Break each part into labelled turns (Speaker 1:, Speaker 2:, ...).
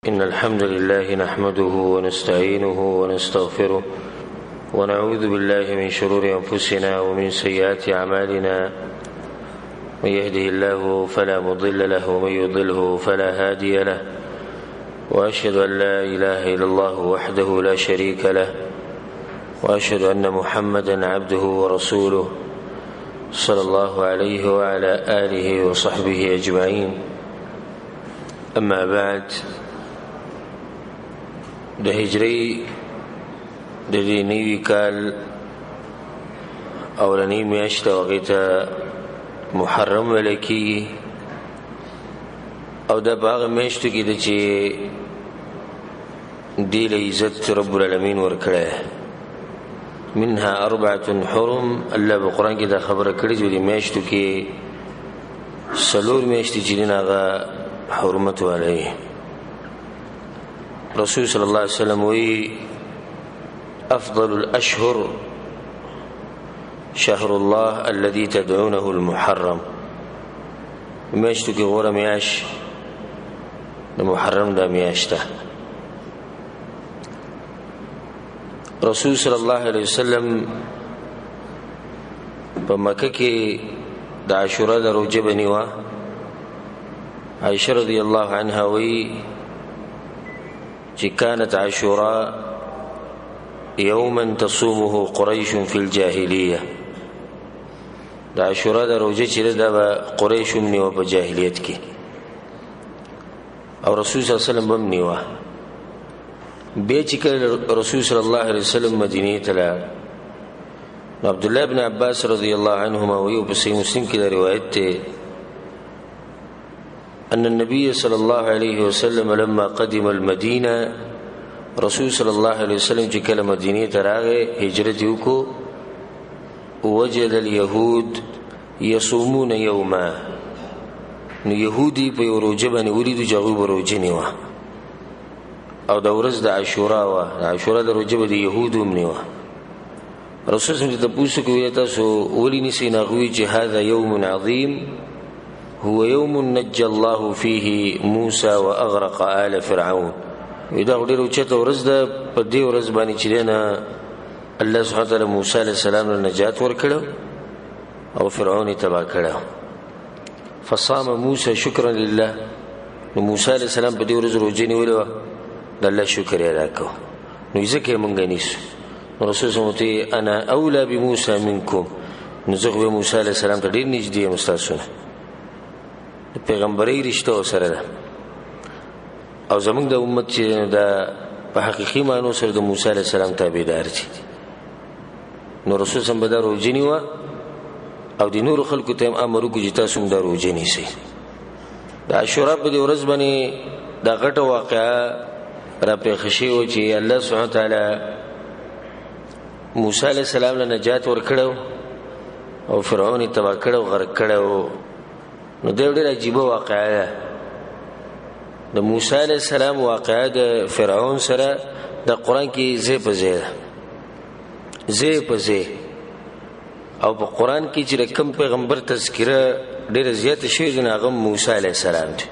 Speaker 1: إن الحمد لله نحمده ونستعينه ونستغفره ونعوذ بالله من شرور أنفسنا ومن سيئات أعمالنا. من يهده الله فلا مضل له ومن يضله فلا هادي له، وأشهد أن لا إله إلا الله وحده لا شريك له، وأشهد أن محمدا عبده ورسوله صلى الله عليه وعلى آله وصحبه أجمعين. أما بعد، د هجری د دې نوي کال اولنی میاشت هغې ته محرم ویل کېږي، او دا په هغه میاشتو کې ده چې دې له عزت رب العالمین ورکړی. منها 4 حرم. الله په قرآن کې دا خبره کړې چې دې میاشتو کې 4 میاشتې چې دي هغه حرمت والی. رسول صلی الله علیه وسلم وی افضل الاشهر شهر الله الذي تدعونه المحرم. میاشتو کې غوره میاشت د محرم دا میاشت ده. رسول صلی الله علیه وسلم په مکه کې د عاشورا د روژه بنیوه. عائشة رضی الله عنها وی چې كانت عاشوراء يوما تصومه قريش في الجاهلية. د عاشورا د روژه چې ده به قریش هم نیوه په جاهلیت کې، او رسول صلی الله علیه وسلم هم نیوه. بیا چې کله رسول صلی الله علیه وسلم مدینې ته لاړ، نو عبدالله بن عباس رضی الله عنهما وی په صحیح مسلم کې دا روایت دی أن النبي صلى الله عليه وسلم لما قدم المدينة، رسول صلى الله عليه وسلم چې کله مدینې ته راغی، هجرت وکړو، وجد اليهود يصومون يوما. نو يهودي په یو روژه باندې ولیدو چې هغوی به روژه نیوه، او د ورځ د عاشورا وه. د عاشورا د روژه به د یهودو هم نیوه. رسول صلی الله علیه وسلم ته تپوس وکړو تاسو ولې نیسئ؟ نو هغوی چې هذا يوم عظيم هو يوم نجى الله فيه موسى واغرق آل فرعون. دا ډېره اوچته ورځ ده، په دې ورځ باندې چې دی نه الله سبحانه وتعالی موسی علیه السلام له نجات ورکړو او فرعون یې تباه کړو. فصام موسی شکرا لله. نو موسی علیه السلام په دې ورځ روژه نیولې وه، د الله شکر یې ادا کړو. نو ځکه یې موږ نیسو. نو رسول صلی الله علیه وسلم انا اولی بموسی منکم. نو زه خو موسی علیه السلام ته ډېر نږدې یم ستاسو نه. پیغمبري رشته سره ده، او زمونږ د امت چې دا په حقیقي معنی سره د موسی علیه السلام تابعدار دي. نو رسول صلی الله علیه وسلم به دا روژه نیوه، او د نورو خلکو ته هم امر وکړو چې تاسو هم دا روژه نیسئ. د عاشورا په دې ورځ باندې دا غټه واقعه راپېښه شوې وه چې الله سبحانه وتعالی موسی علیه السلام له نجات ورکړی او فرعون یې تباه کړی او غرق کړی. نو دا ډېره عجیبه واقعه ده. د موسی علیه السلام واقعه د فرعون سره د قرآن کې ځای په ځای ده، ځای په ځای. او په قرآن کې چې د کوم پیغمبر تذکره ډېره زیاته شوې ده، هغه موسی علیه السلام دی.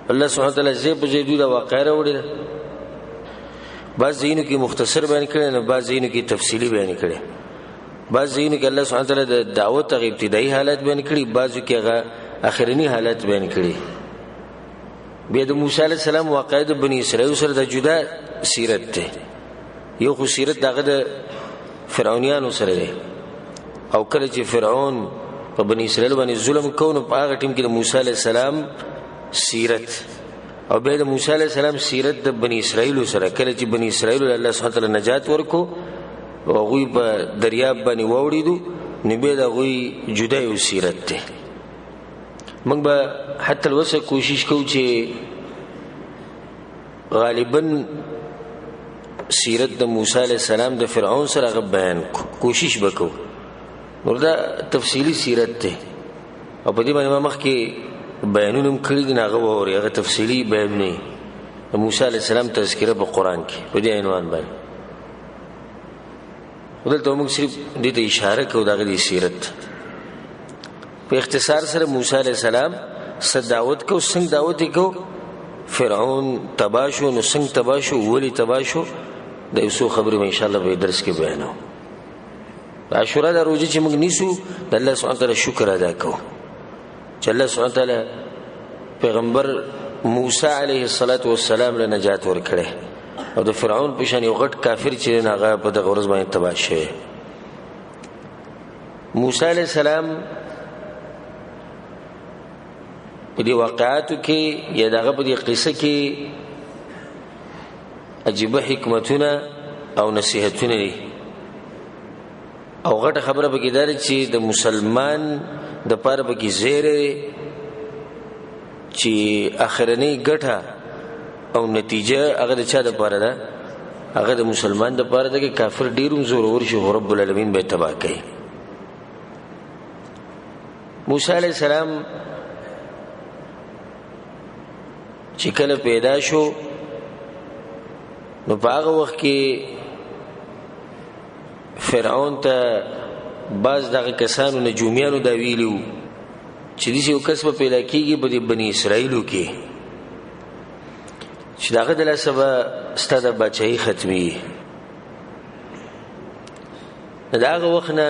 Speaker 1: الله سبحانه وتعالی ځای په ځای دوی دا واقعه راوړې ده. بعض ځایونو کې مختصر بیان کړی، نو بعض ځایونو کې تفصیلي بیان کړی. بعض ځایونو کې الله سبحانه وتعالی د دعوت هغه ابتدایي حالت بیان کړي، بعضو کې هغه اخرنی حالت بیان کړي. بیا د موسی علیه السلام واقعه د بني اسرائیل سره د جدا سیرت ده. یو خو سیرت دغه د فرعونیانو سره ده، او کله چې فرعون په بني اسرائیل باندې ظلم کوي، نو په هغه ټیم کې د موسی علیه السلام سیرت، او بیا د موسی علیه السلام سیرت د بني اسرائیل سره. کله چې بني اسرائیل الله سبحانه وتعالی نجات ورکو او هغوی په دریاب باندې واوړېدو، نو بیا د هغوی جدا یو سیرت دی. موږ به حتی الوسه کوشش کوو چې غالبا سیرت د موسی علیه السلام د فرعون سره هغه بیان کوشش به کوو. نو دا تفصیلي سیرت دی، او په دې باندې ما مخکې بیانونه هم کړي دي، هغه واورئ. هغه تفصیلي بیانونه د موسی علیه السلام تذکره په قرآن کې په دې عنوان باندې. ودلته موږ صرف دې ته اشاره کوو دغه د سیرت په اختصار سره. موسی علیه السلام څه دعوت کو، څنګه دعوت کو؟ فرعون تباشو نو څنګه تباشو ولی تباشو د یوسو خبرې ان شاء الله به درس کې بیانو. عاشورا د روزي چې موږ نیسو د الله سبحانه تعالی شکر ادا کوو چې الله سبحانه تعالی پیغمبر موسی علیه السلام له نجات ورکړي او د فرعون په شان یو غټ کافر چې هغه په دغه ورځ باندې تباه شوی. موسی علیه السلام په دې واقعاتو کې یا دغه په دې قصه کې عجیب حکمتونه او نصیحتونه دي او غټه خبره به کېدار چې د مسلمان د پاره به کې زیره چې اخرنی ګټه او نتیجه هغه د چا د پاره ده؟ هغه د مسلمان د پاره ده چې کافر ډیرون زور ورشي رب العالمین به تباہ کوي. موسی علیہ السلام چې کله پیدا شو نو په هغه وخت کې فرعون ته بعض دغه کسانو نجومیانو دا ویلو چې دې یو کس په پیدا کېږي په بنی اسرائیلو کې چې دغه د لاسه به ستا د بادشاهي ختمي. د هغه وخت نه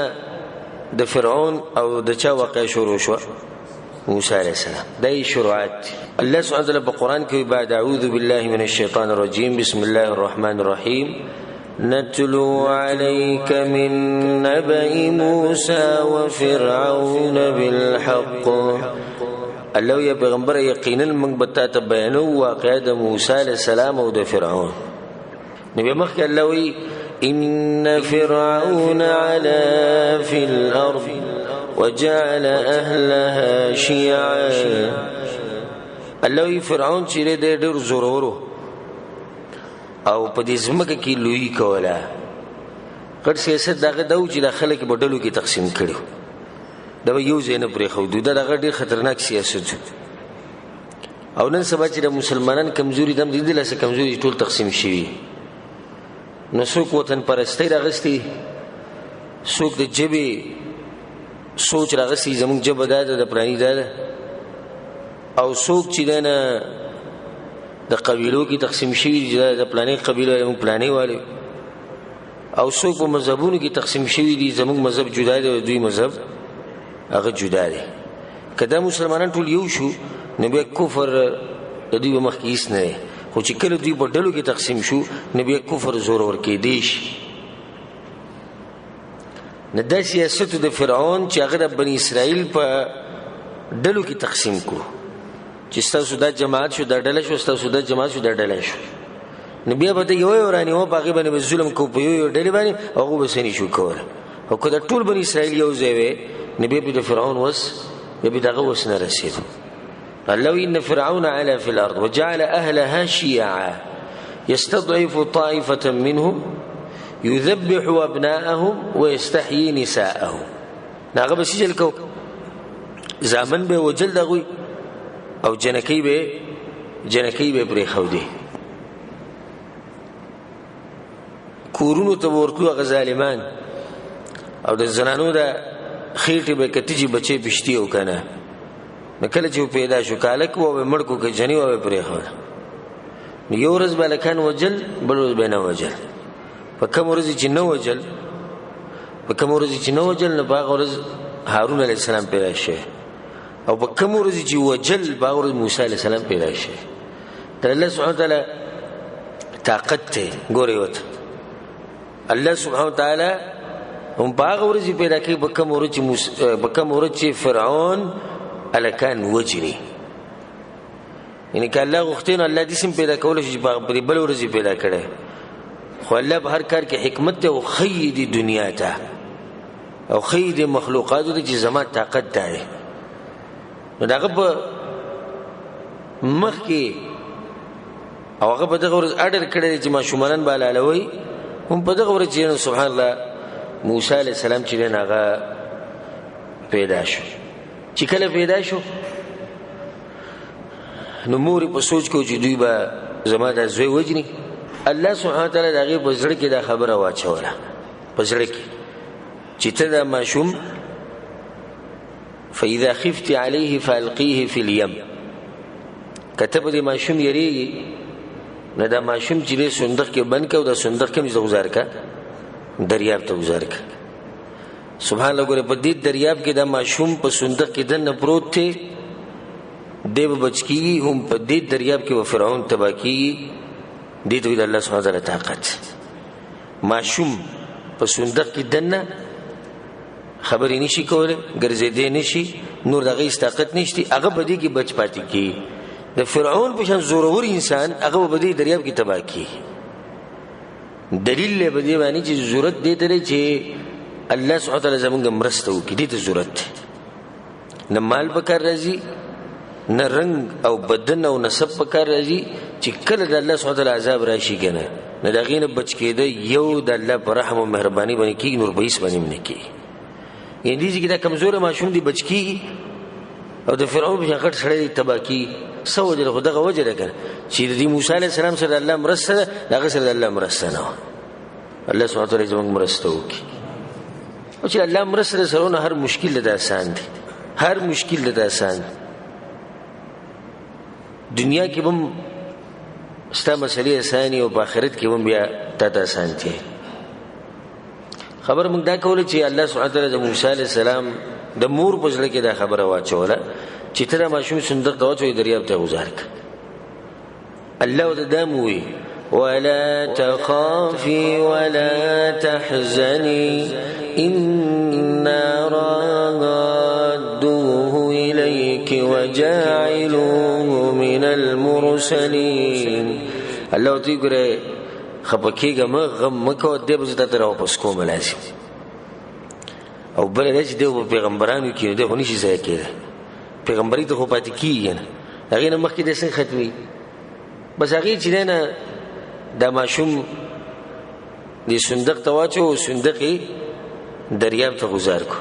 Speaker 1: د فرعون او د چا واقع شروع شو؟ موسی علیہ السلام. دای شروعات الله سبحانه وتعالى په قران کې بعد اعوذ بالله من الشیطان الرجیم بسم الله الرحمن الرحیم نتلو عليك من نبأ موسى وفرعون بالحق. الله یا پیغمبر یقینا موږ به تاسو بیانو واقعه د موسی علیہ السلام او د فرعون. نبی مخکې الله وی ان فرعون علا في الارض وجعل اهلها شيعا. الله وی فرعون چې ډېر زورورو او په دې ځمکه کې لوی کوله. کړ سیاست دغه دو چې د خلک په ډلو کې تقسیم کړي دا یو ځای نه پرې خو دغه ډېر خطرناک سیاست او نن سبا چې د مسلمانان کمزوري دم دي لاسه کمزوري ټول تقسیم شي. نو څوک وطن پرستی راغستی څوک د جبه سوچ راغستی زموږ جبه د پرانی ده او څوک چې دنه د قبیلو کې تقسیم شوی د پلانې قبیله او پلانې والے او څوک په مذهبونو کې تقسیم شوی دي زموږ مذهب جدا دی او دوی مذهب هغه جدا دی. کله مسلمانان ټول یو شو نو به کفر د دوی مخکې نه خو چې کله دوی په ډلو کې تقسیم شو نو به کفر زور ورکې دیش. نه د سیاست د فرعون چې هغه د بنی اسرائیل په ډلو کې تقسیم کو چې ستاسو د جماعت شو د ډله شو ستاسو د جماعت شو د ډله شو نو بیا به یو ورانی او باغې باندې ظلم کو په یو ډله باندې هغه به سني شو کول او کله ټول بنی اسرائیل یو ځای وي نبی په فرعون وس به دغه وس نه رسید. الله ان فرعون علا في الارض وجعل اهلها شيعا يستضعف طائفه منهم يذبح ابناءهم ويستحيي نساءهم. هغه به سجل کو زامن به وجل دغوي او جنکی به پرې خو دي کورونو ته ورکو غزالمان او د زنانو د خېټې به کتیجی بچي پښتي او کنه نکله چې پیدا شو کالک و مړکو کې جنی و پرې خو یو ورځ بلکان وجل بل ورځ به نه وجل په کوم ورځ چې نه وجل نه باغ ورځ هارون علیه السلام پیدا شي او په کوم ورځ چې وجل باغ ورځ موسی علیه السلام پیدا شي. تر الله سبحانه وتعالى طاقت ته ګوري وته الله سبحانه وتعالى هم باغ ورځ پیدا کوي په کوم ورځ چې فرعون الکان وجني یعنی که الله غوښتنه الله دې سم پیدا کول شي باغ په بل ورځ پیدا کړي خو الله په هر کار کې حکمت او خید دنیا ته او خید مخلوقات ته چې زما طاقت ده نو داغه په مخ کې او هغه په دغه ورځ اډر کړی چې ما شومانان بالالوي هم په دغه ورځ چې سبحان الله موسی علیہ السلام چې هغه پیدا شو. چې کله پیدا شو نو مور په سوچ کو چې دوی به زما د زوی وجني. الله سبحانه وتعالى دغه په زړه کې دا خبره واچوله په زړه کې چې ته دا ماشوم فاذا خفت عليه فالقيه في اليم کته په دې ماشوم یریږي نه دا ماشوم چې صندوق کې بند کړو دا صندوق کې مې گزار کا دریاب ته گزار کا سبحان الله ګوره په دې دریاب کې دا ماشوم په صندوق کې دنه پروت دی دیو بچکی هم په دې دریاب کې و فرعون تبا کی دې ته الله سبحانه وتعالى طاقت ماشوم په صندوق کې دنه خبرې نشي کوله ګرځېدې نشي نور دغه طاقت نشتی هغه بدی کې بچ پاتې کی د فرعون په شان زورور انسان هغه بدی دریاب کې تبا کی دلیل له بدی باندې چې ضرورت دې ته چې الله سبحانه وتعالى زمونږ مرسته وکړي دې ته ضرورت نه مال پکار راځي نه رنگ او بدن او نسب پکار راځي چې کله د الله سبحانه وتعالى عذاب راشي کنه نه دغه نه بچ کېده یو د الله پر رحم او مهرباني باندې کې نور به هیڅ باندې نه کې یعنی دې دا کمزور ماشوم دی بچ کی او د فرعون په غټ سره تبا کی سو وجه خدغه وجه راکړه چې د موسی عليه السلام سره الله مرسته دغه سره الله مرسته نه الله سبحانه وتعالى زموږ مرسته وکي او چې الله مرسته سره هر مشکل له آسان دي هر مشکل له آسان دنیا کې هم ستا مسلې آساني او په آخرت کې هم بیا تا آسان دي خبر موږ دا کوله چې الله سبحانه وتعالى د موسی عليه السلام د مور په ځل کې دا خبره واچوله چې تر ماشوم صندوق ته واچوي دریاب ته گزار ک الله وداموي ولا تخافي ولا تحزني إنا رادوه إليك وجاعلوه من المرسلين الله تقول خپکیګه غم مکو د به زته تر واپس کوم لازم او بل راځي د پیغمبرانو کې د هونی شي ځای کېده پیغمبري ته خو پاتې کیږي نه هغه نه مخکې د سن ختمي بس هغه چې نه د ماشوم د صندوق ته واچو صندوقي دریاب ته گزار کو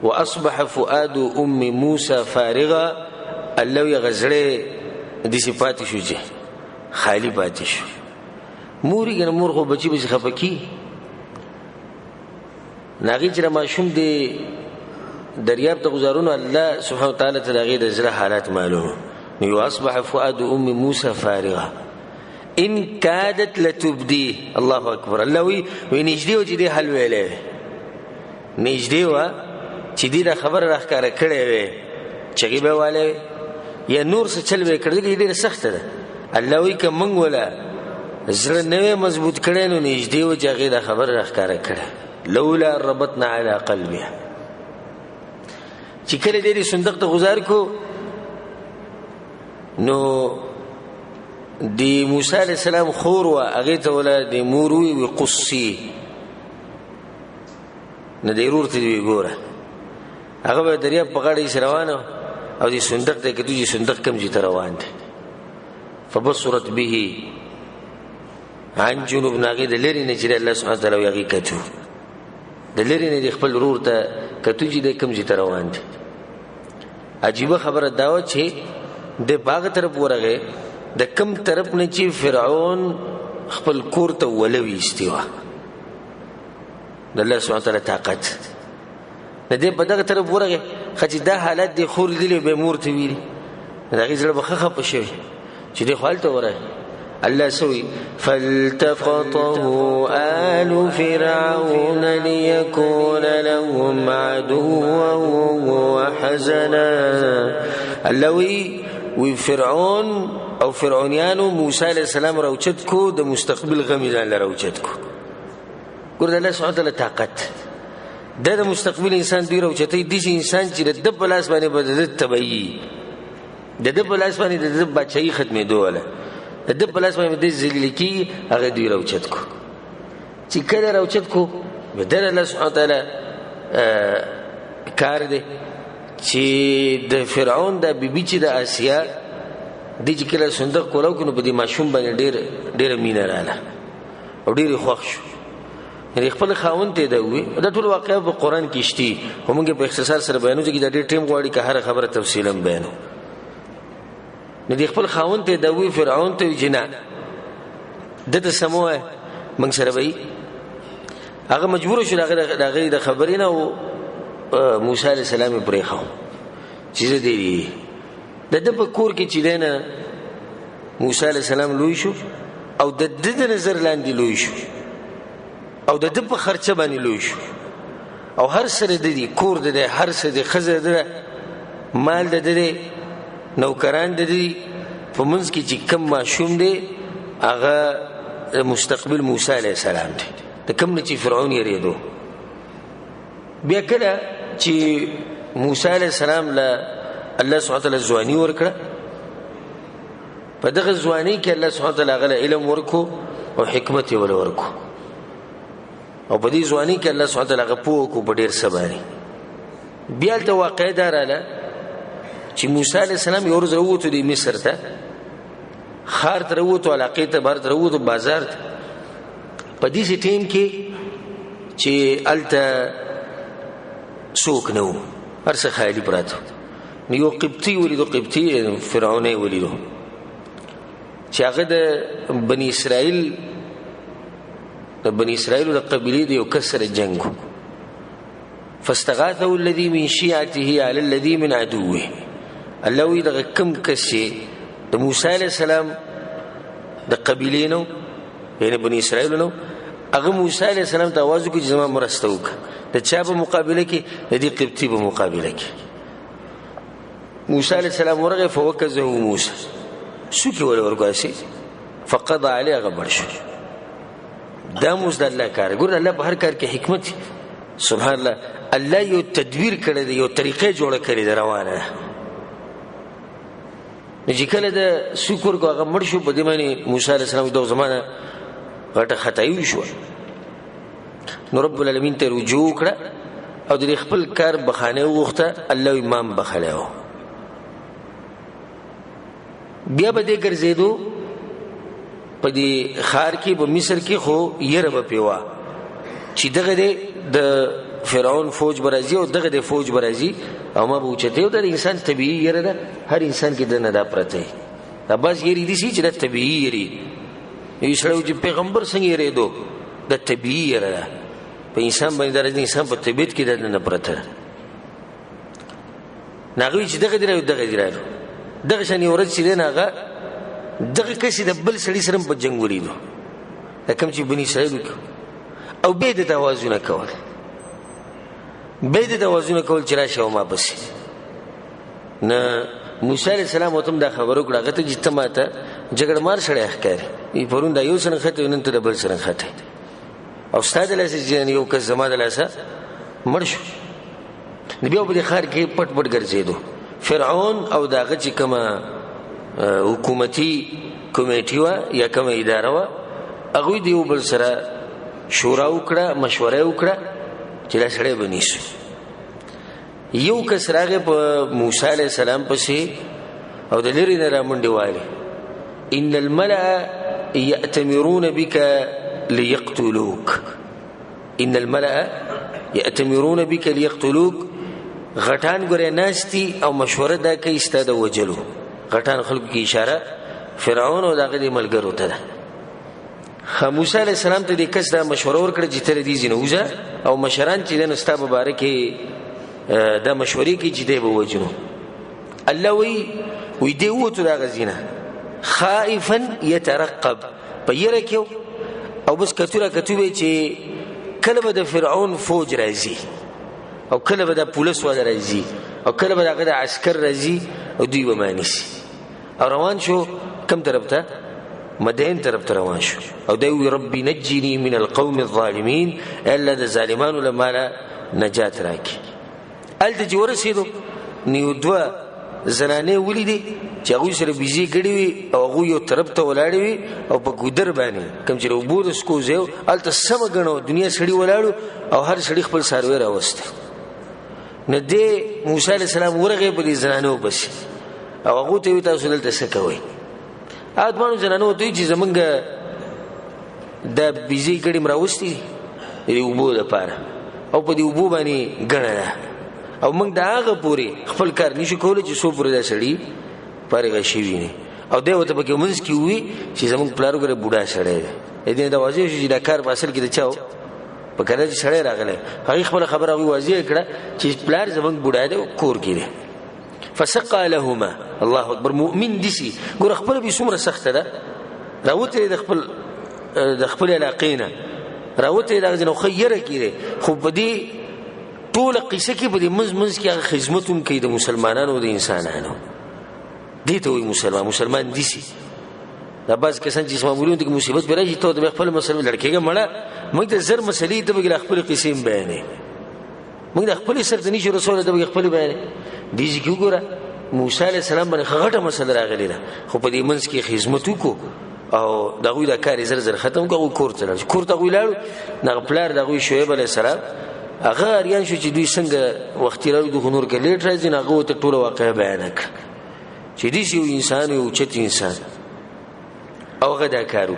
Speaker 1: واصبح فؤاد ام موسى فارغا الله یغزړې د صفات شو چې خالی پاتې شو موري کنه مور خو بچي به خپکی ناغي چې ماشوم دی دریاب ته گزارونه الله سبحانه وتعالى ته دغه د زړه حالات معلوم نو اصبح فؤاد ام موسى فارغا ان كادت لتبدي الله اکبر الله وی نږدې و چې دی حل ویلې نږدې و چې دی دا خبر راخاره کړې وي چې به والے یا نور څه چل به کړی دی ډېر سخت ده الله وی کوم ولا زړه نوې مضبوط کړي نو نږدې و چې هغه دا خبر راخاره کړه لولا ربطنا على قلبها چې کله دې صندوق ته گزار کو نو دی موسی علیہ السلام خور و هغه ته ولا د موروي و قصي نه ضرورت دی ګوره هغه به دریاب په غاړه روانه او دې صندوق ته کېږي چې صندوق کم جي روان دي فبصرت به عن جنوب ناغي د لری نه چې الله سبحانه وتعالى یې کتو د لری نه خپل ورور ته کتو چې د کم جي روان دي عجیب خبره داو چې د باغ طرف ورغه د کم طرف نه چې فرعون خپل کور ته ولوي استوا د الله سبحانه وتعالى طاقت نه دې په دغه طرف ورغه خچ دا حالت د خور دی به مور ته ویلي دغه زړه بخخه پښوي چې د خپلته ورغه الله سوي فالتقطه آل فرعون ليكون لهم عدوا وحزنا اللوي وفرعون او فرعونيانو موسى عليه السلام روچت کو د مستقبل غم ځان روچت کو ګور الله سبحانه وتعالى طاقت د مستقبل انسان دی روچتې د انسان چې د بلاس باندې بدل تبعي د بلاس باندې د بچي ختمې دوله د بلاس باندې د ذلیل کی هغه دی روچت کو چې کله روچت کو بدل الله سبحانه وتعالى کار دی چې د فرعون د بیبي چې د آسیا د چې کله صندوق کولو کنو په دې ماشوم باندې ډېر مینه رااله او ډېر خوښ شو یعنی خپل خاوند ته دا وي دا ټول واقعا په قران کې شتي همغه په اختصار سره بیانو چې دا ډېر ټیم غواړي که هر خبره تفصیلا بیانو نو د خپل خاوند ته دا وي فرعون ته جنا د سموه من سره وي هغه مجبور شو هغه د خبرینه او موسی علیہ السلام پرې خو چې دې د ده په کور کې چې دی نه موسی علیه السلام لوی شو او د ده د نظر لاندې لوی شو او د ده په خرچه باندې لوی شو او هر سره د دې کور د دې هر څه د ښځه د مال د دې نوکران د دې په منځ کې چې کم ماشوم دی هغه مستقبل موسی علیه السلام دی د کوم نه چې فرعون یریدو. بیا کله چې موسی علیه السلام له الله سبحانه وتعالی ځواني ورکړه په دغه ځواني کې الله سبحانه وتعالی هغه علم ورکو او حکمت یې ورکو او په دې ځواني کې الله سبحانه وتعالی هغه پوه کو په ډېر څه باندې. بیا هلته واقعه دا راغله چې موسی علیه السلام یو ورځ راووتو د مصر ته ښار ته راووتو علاقې ته بهر ته راووتو بازار ته په دې ټیم کې چې هلته څوک نه و هر څه خیالي پراته نو یو قبطي ولیدو قبطي فرعون یې ولیدو چې هغه د بني اسرائیل د قبیلې د یو کس سره جنګ و فاستغاثه الذي من شيعته على الذي من عدوه. الله وی دغه کم کس چې د موسی علیه السلام د قبیلې نو یعنی بني اسرائیل نو هغه موسی علیه السلام ته आवाज وکړي چې زما مرسته وکړه د چا په مقابله کې د دې قبطي په مقابله کې. موسی علیه السلام ورغه فوکزه موسی سوکي ورګاسي فقضى عليه غبر شو. دا موږ د الله کار ګور الله په هر کار کې حکمت سبحان الله. الله یو تدبیر کړی دی یو طریقې جوړه کړې ده روانه چې کله د شکر کو هغه مړ شو په دې باندې موسی علیه السلام د زمانه غټه خطای شو نو رب العالمین ته رجوع کړه او د خپل کار بخانه وغوښته الله امام بخلهو. بیا به دې ګرځېدو په دې خار کې په مصر کې خو یره به پیوا چې دغه د فرعون فوج برازي او دغه د فوج برازي او ما بوچته او د انسان طبيعي یره ده هر انسان کې د نه دا پرته دا بس یری دي چې د طبيعي یری ایشړو چې پیغمبر څنګه یریدو د طبيعي یره ده په انسان باندې د انسان په طبيعت کې د نه پرته ناغوي چې دغه شان یو ورځ چې نه هغه دغه کسي د بل سړي سره په جنگ ولیدو دا کوم چې بني اسرائیل او به د توازن کول چې راشه او ما بس نه موسی علیه السلام وتم دا خبرو کړه غته چې تماته جګړه مار سره ښکاري ای پرون دا یو سره خته نن ته د بل سره خته او استاد لاسه چې یو کس زماده لاسه مړ شو نبی په دې خار کې پټ ګرځېدو. فرعون او داغه چې کومه حکومتي کمیټه وا یا کومه اداره وا هغه دی بل سره شورا وکړه مشوره وکړه چې لا سړی بنیسو. یو کس راغی په موسی علیه السلام پسې او د لري نه رامنډي وایي ان الملأ يأتمرون بك ليقتلوك غټان ګره ناشتي او مشوره دا کوي ستاده وجلو غټان خلکو کې اشاره فرعون او دغه ملګرو ته ده. موسی علیه السلام ته د کس دا مشوره ورکړه چې تر دې زینوزه او مشران چې د نستا مبارکي دا مشورې کې چې دی به وجنو. الله وی دی وته دا غزینه خائفا يترقب پيره کېو او بس کتوره کتوبه چې کله به د فرعون فوج راځي او کله به د پولیس ولا راځي او کله به دغه عسكر راځي او دوی به مانیسي او روان شو کم طرف ته مدین طرف ته روان شو او دوی ربي نجني من القوم الظالمين الا د ظالمانو لمالا نجات راکي. الته چې ورسېدو نیو دوا زنانه ولیدي چې هغه سره بيزي کړي وي او هغه یو طرف ته ولاړ وي او په ګودر باندې کوم چې وبور اسکو زو الته سم غنو دنیا سړي ولاړو او هر سړي خپل سروي راوسته. نه دی موسی علیه السلام ورغه په دې زنانو بس او هغه ته تاسو دلته څه کوي ادمانو زنانو ته چې زمونږ د بيزي کړي مراوستي دی وبو د پاره او په دې وبو باندې غنه او موږ دا هغه پوری خپل کار نشو کولای چې سو پوری دا سړی پارغه شي ویني او دی وته پکې مونږ کی وی چې زموږ پلارو غره بوډا سړی دی دا واځي چې دا کار اصل کې د چاو په کله چې سړی راغله هغه خپل خبره وی واځي کړه چې پلار زموږ بوډا دی کور کې دی فسقى لهما. الله اکبر. مؤمن دسی ګور خپل به څومره سخته ده، راوته د خپل علاقینا راوته د نو خیره کیږي، خو په دې ټول قصه کې په دې منځ کې هغه خدمتون کوي د مسلمانانو او د انسانانو. دې ته وي مسلمان دسی. دا باز کسان چې معمولون د مصیبت پر راځي ته د خپل مسله لړکېګه مړه موږ د زر مسلې ته بګل خپل قصې بیانې، موږ د خپل سر د نشي رسول ته بګل خپل بیانې. دې چې وګوره موسی علی السلام باندې غټه مسله راغلی ده، خو په دې منځ کې خدمت وکړو او دغه د کار زر ختم کړو. کور ته لاړ، کور ته ویلاړو، نه پلار دغه شعیب علی السلام هغه اریان شو چې دوی څنګه وخت راوي د نور کې لیټ راځي، نه هغه ته ټول واقع بیان کړ چې دې یو انسان یو چت انسان او غدا کارو.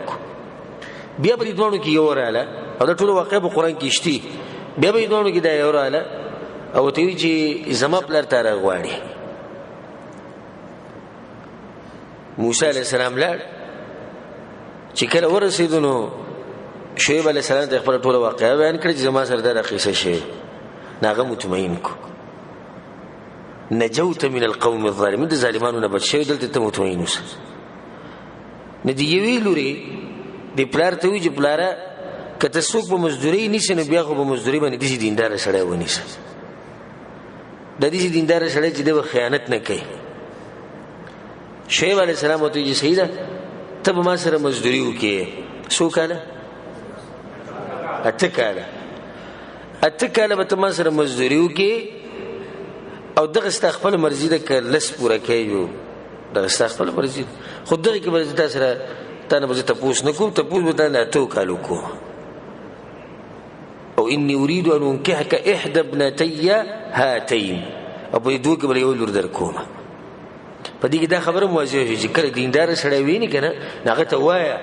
Speaker 1: بیا په دې دوانو کې یو رااله او د ټول واقع په قران کې شتي، بیا په دې دوانو کې دا یو رااله او ته وی چې زما پلار ته راغواړي. موسی علیہ السلام لاړ، چې کله ورسېدنو شعیب علیہ السلام ته خپل ټول واقع بیان کړ چې زما سره دا قصه شي، ناغه مطمئن کو نجوت من القوم الظالمين، د ظالمانو نه بچ شوی، دلته ته مطمئن اوسه. ندی یوی لوري دی پلار ته وی چې پلاره کته څوک په مزدوري نشي نه بیا خو په مزدوري باندې دي دیندار سره ونیسه. د دې دیندار سره چې د خیانت نه کوي. شعیب علیہ السلام ته وی چې سیدا ته به ما سره مزدوري وکې. څو کاله؟ اته کاله به ته ما سره مزدوري وکې او دغه استخپل مرزي ده که لس پوره کوي، دغه استخپل مرزي. خو دغه کې به تاسو سره تانه به تاسو نه کوم، تاسو به تانه اتو کالو کو. او اني اريد ان انكحك احدى ابنتي هاتين، او په دوه کې به یو لور درکوم. په دې کې دا خبره موضوع چې کله دیندار سره ویني کنه هغه ته وایا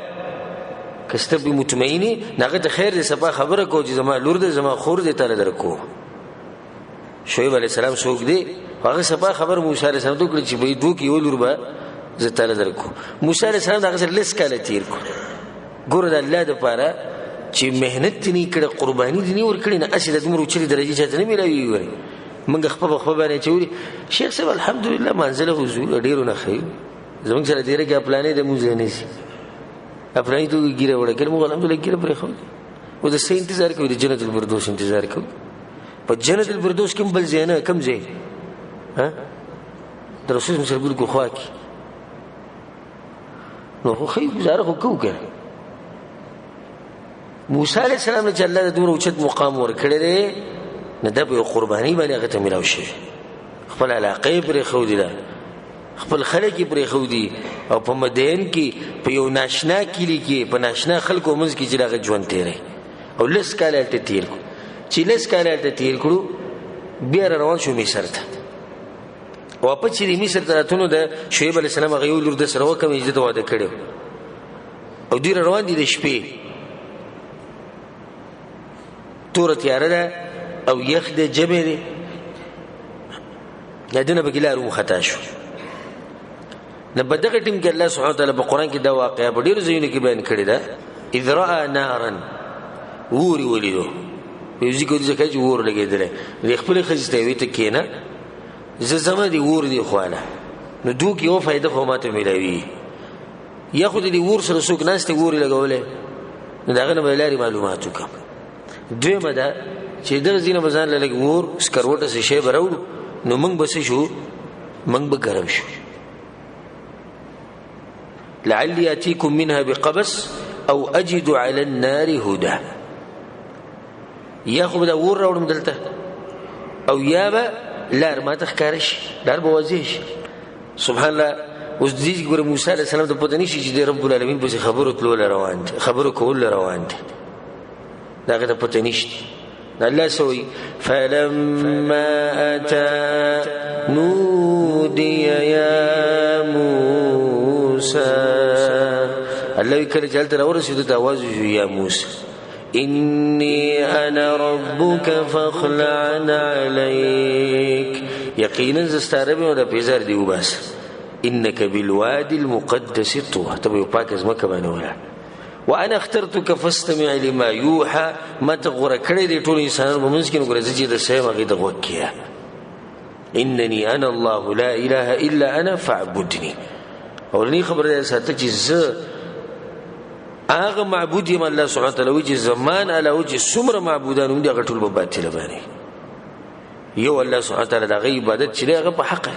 Speaker 1: کسته به مطمئنی هغه ته خیر دې صفه خبره کو چې زما لور دې زما خور دې تعالی درکو. شعیب علیہ السلام څوک دی؟ هغه صفه خبر موسی علیہ السلام ته کړ چې به دوه کې یو لور به زه تعالی درکو. موسی علیہ السلام هغه سره لس کاله تیر کو. ګور د الله لپاره چې مهنت نه کړه، قرباني دې نه ور کړی، نه اصل د عمر چلی درجه چاته نه ملایوي. وره منګ خپل باندې چوري شیخ صاحب الحمدلله منزله حضور ډیرو نه خي زمونږ سره ډیره کې پلانې د موزه نه سي افرای ته ګیره وړه کړم الحمدلله ګیره پرې خو و د سې انتظار کوي د جنت الفردوس انتظار کوي. په جنت الفردوس کې بل ځای نه کم ځای ها د رسول الله صلی الله علیه وسلم خوا کې نو خو خی گزاره خو کو کړ. موسی علیہ السلام چې الله د دومره اوچت مقام ورکړی دی نه د په قرباني باندې هغه ته ملاو شي، خپل علاقه پرې خو دی، خپل خلک پرې خو دی، او په مدین کې په یو ناشنا کلی کې په ناشنا خلکو منځ کې چې هغه ژوند تیرې او لس کاله ته تیر کو. چې لس کاله ته تیر کړو بیا روان شو مصر ته. واپس چې مصر ته راتلو د شعیب علیہ السلام هغه یو لور د سره وکم عزت واده کړو او دوی روان دي د شپې، تور تیار ده او یخ د جبه دی، دنه بګلارو خطا شو. نه بدغه ټیم کې الله سبحانه وتعالى په قران کې دا واقعه په ډیرو ځایونو کې بیان کړی ده. اذ را نارا وري ولیدو یوځي کو دې ځکه چې ور لګیدل د خپل خزسته وي ته کېنه زما دي ور دي خواله نو دوی یو فائدہ خو ماته ملوي یا خو دې ور سره څوک ناشته ور لګولې داغه نه بلاري معلوماتو کوم. دوی مده چې د زینه بزان لګ ور سکروټه سي شی برو نو موږ بس شو موږ به ګرم شو. لعلي اتيكم منها بقبس او اجد على النار هدى، ياخذ ور راوړم دلته او یا به لار ما تخکارش لار بوازیش. سبحان الله. اوس دې ګور موسی عليه السلام ته پته نشي چې رب العالمین په خبرو تلول روان دي، خبرو کول روان دي، داغه ته پته نشي. الله سوي فلما اتى نودي يا موسى، الله کله جلت راورسید ته आवाज یا موسی إني أنا ربك فاخلع عليك، يقينا زستاربي ولا بيزار دي وبس، إنك بالوادي المقدس طوى. طب يباك ازمك بانولا وأنا اخترتك فاستمع لما يوحى. ما تغور كړي دي ټول انسانان په منځ کې نو ګرځي چې د سیم هغه د وکیا انني انا الله لا اله الا انا فاعبدني. اولنی خبر دې ساته چې ز هغه معبود یم الله سبحانه وتعالى چې زمان علاوه چې څومره معبودان دي هغه ټول په باطل باندې یو الله سبحانه وتعالى د عبادت چې هغه په حق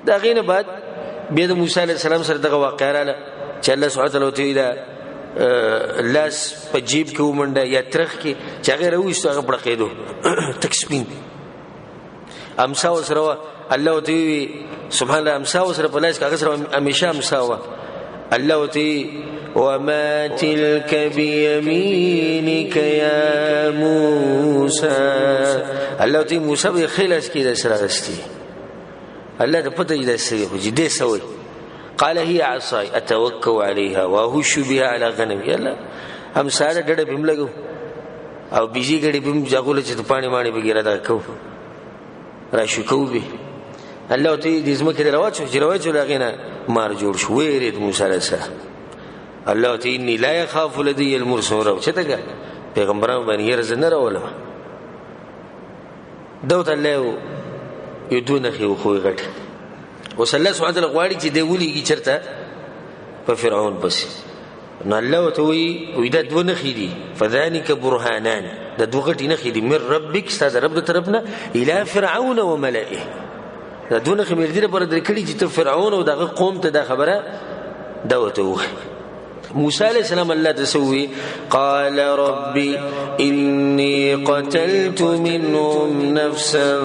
Speaker 1: دا غینه بعد بیا د موسی علیه السلام سره دغه واقعه رااله چې الله سبحانه وتعالى ته دا لاس په جیب کې ومنډه یا ترخ کې چې هغه راوښته هغه پړقېدو تک سپین امسا وسره الله ته سبحان الله امسا وسره په لاس کې هغه سره همیشه امسا و الله ته وما تلك بيمينك يا موسى الله ته موسی به خلاص کې د سره غستې الله ته پته دې سوي خو دې سوي قال هي عصاي اتوكل عليها واهش بها على غنمي الله هم ساده ډډه بهم لګو او بيجي غړي بهم ځاګول چې پانی مانی بګیرا دا کو را شو کو به الله ته دې زمکه دروازه چې دروازه لغینا مار جوړ شو ویرید موسی علیه السلام الله ته اني لا يخاف لدي المرسل چته پیغمبران باندې ير زنه راوله دوت الله یدونه خو خو غټ وصلی سبحانه وتعالى غواړي چې دی ولېږي چرته په فرعون بس نو الله ته وی دا دوه نخې دي فذلك برهانان دا دوه غټې نخې دي من ربک ستاسو رب طرفنا الى فرعون وملئه دا دوه نخې مې دې پر درکړي چې ته فرعون او دغه قوم ته دا خبره دا وته موسی علیہ السلام الله تسوي قال ربي إني قتلت منهم نفسا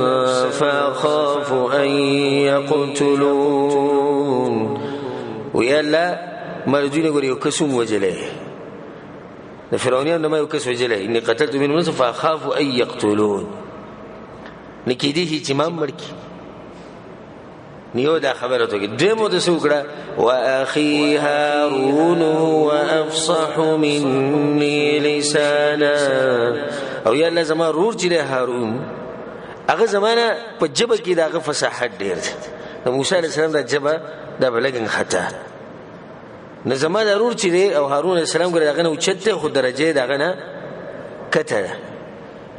Speaker 1: فأخاف أن يقتلون ويا الله مرجوني يقول يكسم وجله الفرعونيين لما يكسم وجله إني قتلت منهم نفسا فأخاف أن يقتلون نكيديه اهتمام مركي نیو دا خبره ته دمو د سوکړه واخي هارون وافصح مني لسانا او یا الله زما رور چې هارون هغه زمانہ په جبه کې داغه فصاحت ډیر د موسی علیه السلام د جبه د بلګن خطا نه زما ضرور چې او هارون علیه السلام ګره دغه نو چته خو درجه دغه نه کته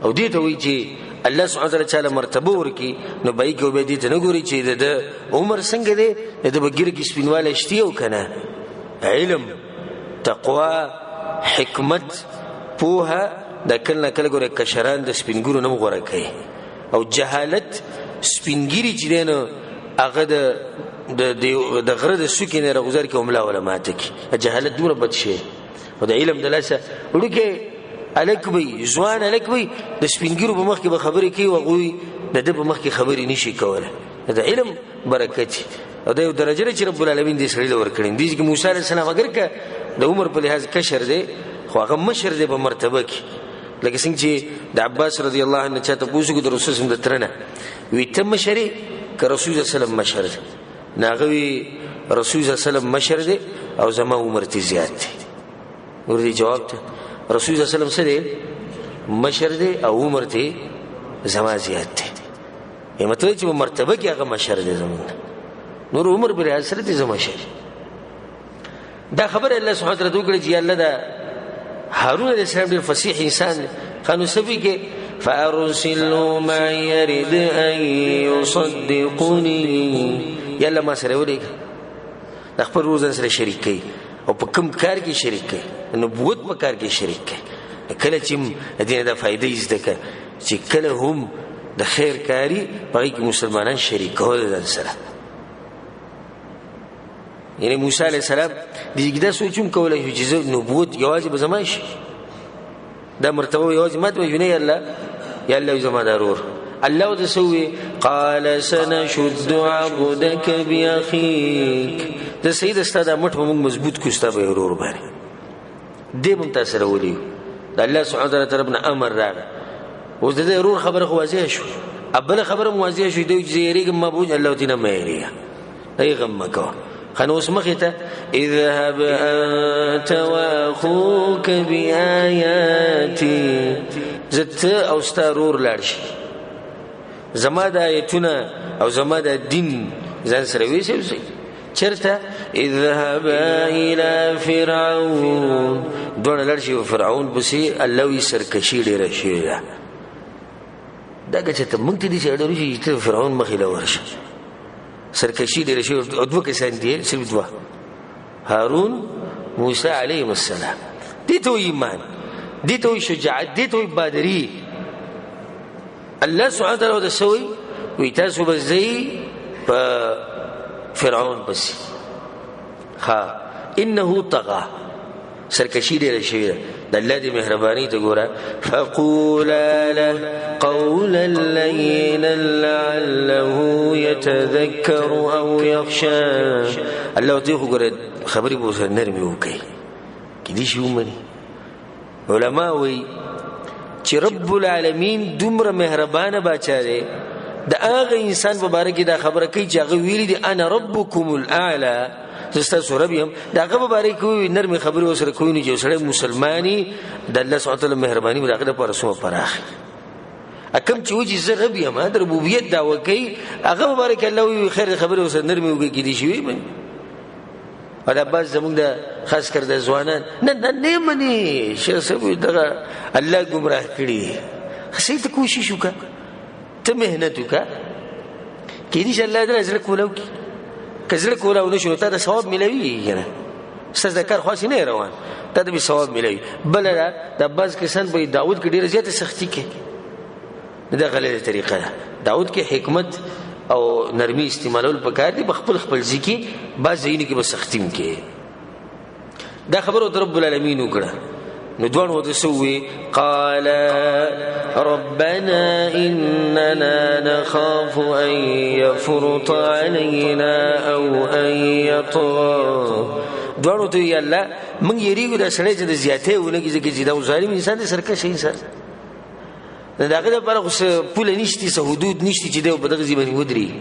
Speaker 1: او دې ته وی چې الله سبحانه وتعالى چاله مرتبه ورکی نو بای کو به دې ته نه ګوري چې د عمر څنګه دی د بګیر کې سپینواله شتي او کنه علم تقوا حکمت پوها د کله کله ګوره کشران د سپینګورو نه غوړه کوي او جهالت سپینګری چې دینه هغه د غره د سکینه رغزار کې عمله علماء ته کې جهالت دومره بد شي او د علم د لاسه ورکه الکوي ځوان الکوي د سپینګرو په مخ کې به خبرې کوي او غوي د دې په مخ کې خبرې نشي کوله د علم برکت او د یو درجه چې رب العالمین دې سړي لور کړین دي چې موسی عليه السلام اگر که د عمر په لحاظ کشر دی خو هغه مشر دی په مرتبه کې لکه څنګه چې د عباس رضی الله عنه چاته پوښتنه د رسول الله ترنه وي ته مشري که رسول الله صلی الله علیه وسلم مشر ناغوي رسول الله صلی الله علیه وسلم مشر دی او زما عمر ته زیات دی ورته جواب ته رسول الله صلی الله علیه وسلم مشر دی او عمر ته زما زیات دی یی مطلب چې مرتبه کې هغه مشر دی زمون نور عمر بر حضرت زما مشر دا خبر الله سبحانه وتعالى دوی چې الله دا هارون علیہ السلام ډیر فصیح انسان خانو سبي کې فارسلوا ما يرد ان يصدقني یلا ما سره ودی د خپل روزن سره شریک کی او په کوم کار کې شریک کی نبوت په کار کې شریک کی کله چې دین د فائدې زده چې کله هم د خیر کاری په کې مسلمانان شریک کول سره یعنی موسی علیہ السلام دغه سوچوم کولای چې نبوت یوازې به زماش دا مرتبه یوازې ماته ویني الله یا الله زما ضرور الله تسوي قال سنشد عبدك باخيك د سید استاد مټ موږ مضبوط کوستا به ورور باندې دې ممتاز ولي د الله سبحانه وتعالى طرفنا امر راغ اوس د ضرور خبره خو واضح شو ابل خبره واضح شو دی چې ما بوج الله تعالی مېریه ای غمکو خنوس مخته اذهب انت واخوك بآياتي زت او ستارور لارش زما د آیتونه او زما د دین ځان سره ویسي چرته اذهب الى فرعون دون لارش فرعون بسي الله وي سرکشي ډیر شي دا چې موږ ته دې اړول شي چې فرعون مخې له ورشه سرکشي ډېره شي او دوه کسان دي صرف دوه هارون موسی علیهم السلام دي ته ایمان دي ته شجاعت دي ته بادری الله سبحانه وتعالى د سوي وي تاسو به زي فرعون بس ها انه طغى سرکشي ډېره شي د الله دې مهرباني ته ګوره فقولا له قولا لينا لعله يتذكر او يخشى الله ته ګوره خبرې به سره نرمي وکړي کدي شي ومني علما وي چې رب العالمین دومره مهربانه باچا دی د هغه انسان په باره کې دا خبره کوي چې هغه ویلي دي انا ربکم الاعلى تاسو رب یم دا هغه په باره کې نرمي خبرې وسره کوي نه چې سره مسلمانی د الله سبحانه وتعالى مهرباني ورغه پر رسول پراخ اکم چې وږي زه رب یم د ربوبیت دعوه کوي هغه په باره کې الله وی خیر خبرې وسره نرمي وکړي دي شي دا باز زمونږ د خاص کر د ځوانان نه مني شیخ صاحب دغه الله گمراه کړي خسې ته کوشش وکړه ته مهنت وکړه کېدای شي الله دې زړه کولاو کی کزړه کولاو نشو ته د ثواب ملوي کنه ستاسو د کار خاص نه روان ته د ثواب ملوي بل دا باز کسان به داوود کې ډیره زیاته سختی کوي دا غلطه طریقه ده داوود کې حکمت او نرمي استعمالول پکار دي خپل ځکه باز زینې کې به سختیم کې دا خبره رب العالمین وکړه نو دوان وته سوې قال ربنا اننا نخاف ان يفرط علينا او ان يطغى دوان وته یا الله من یریګو د سړی چې د زیاته ولګي چې دا ظالم انسان دې سرکشه انسان داغه لپاره خو پوله نشتی سه حدود نشتی چې د بدغه ځبني ودري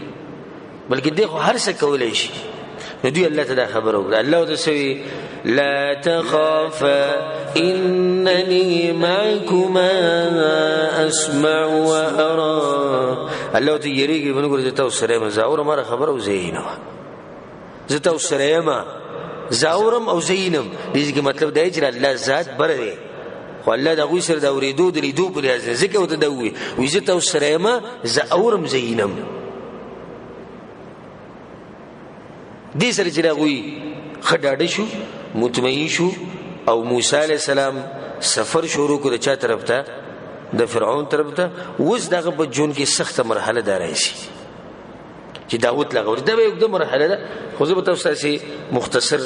Speaker 1: بلکې دغه هر څه کولای شي نو دی الله تعالی خبر وکړه الله تعالی لا تخاف انني معكما اسمع وارى الله تعالی یریږي بنګور ته سره مزاور مره خبر او زینه زته سره ما زاورم او زینم دې کې مطلب دی چې الله ذات بر دی خو الله دا غوي سره دا ورېدو د لیدو په لحاظ ځکه وته دا وي وزته او سره ما زاورم زینم دې سره چې دا غوي خډاډه شو مطمئن شو او موسی علی السلام سفر شروع کړ چا طرف ته د فرعون طرف ته وز دغه په جون کې سخته مرحله ده راشي چې داوود لغور دا یو د مرحله ده خو زه به تاسو مختصر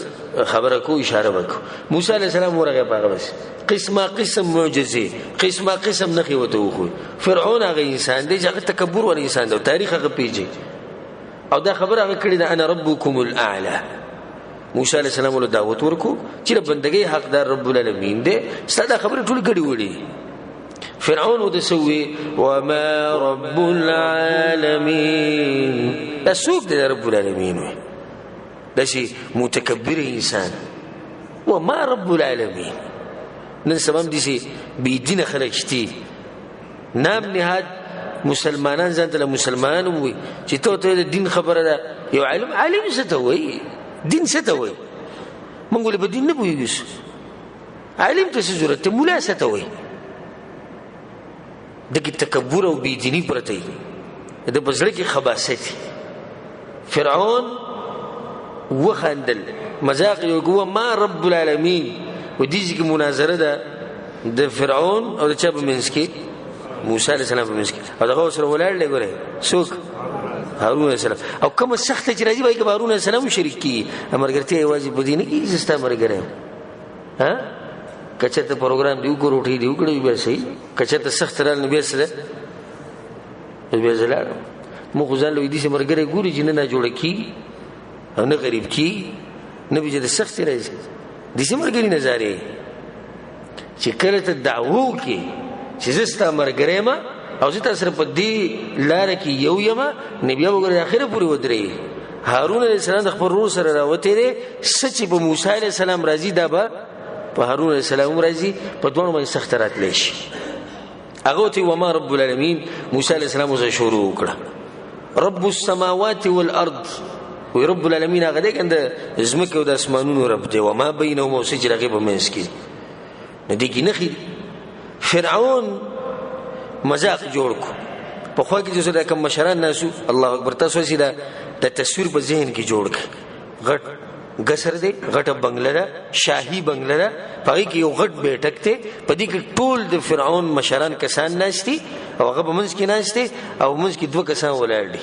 Speaker 1: خبره کو اشاره وکړم موسی علی السلام ورغه پاغه بس قسم معجزه قسم نخي وته خو فرعون هغه انسان دی چې تکبر ول انسان دی تاریخ هغه پیږي او دا خبره هغه کړی دا انا ربکم الاعلى موسی علی السلام ول دعوت ورکو چې بندګي حقدار رب العالمین دی ستاسو خبره ټول کړي وړي فرعون وتسوي وما رب العالمين دا سوق دی رب العالمین دا شي متکبر انسان وما رب العالمین نن سبب دي سي بيدين خلق شتي نام نهاد مسلمانان ځان ته مسلمان وي چې ته د دین خبره ده یو عالم ستوي دین ستوي مونږ له دین نه پوهیږو عالم ته ضرورت مولا ستوي دغه تکبر او بيدینی پرته د بزړه کې خباثت فرعون وخندل مذاق یو ما رب العالمین ودیږي کې مناظره ده د فرعون او د چا په منځ کې موسی علیه السلام په منځ کې او دغه سره ولاړ لګوري څوک هارون علیه السلام او کوم سخت چې راځي وایي چې هارون علیه السلام شریک کی امرګرته واجب بدینه کې زستا مرګره ها کچته پروګرام دیو کو روټي دیو کړي به صحیح کچته سخت رال نبی سره نبی زلال مو غزل وې دي چې مرګره ګوري چې نه جوړ کی او نه غریب کی نبی چې سخت راځي د سیمرګری نظارې چې کله ته دعوو کې چې زستا مرګره ما او زه تاسو په دې لار کې یو یما نبی وګړي اخره پوری ودرې هارون علیه السلام د خپل رور سره راوته لري سچ په موسی علیه السلام راضي دا به په هارون علیه السلام راضي په دوه باندې سخت راتلی شي هغه ته وما رب العالمین موسی علیه السلام وز شروع وکړه رب السماوات والارض وی رب العالمین هغه دې کنده زمکه او د اسمانونو رب دی وما بینهما وسجرغه په منځ کې ندی کې نخي فرعون مذاق جوړ کو په خوا کې چې کوم مشران ناسو الله اکبر تاسو چې دا تصویر په ذهن کې جوړ کړئ غټ غسر دی غټه بنگله ده شاهي بنگله ده پای کې یو غټ بیٹک ته پدې کې ټول د فرعون مشران کسان ناشتي او هغه په منځ کې ناشتي او منځ کې دوه کسان ولاړ دي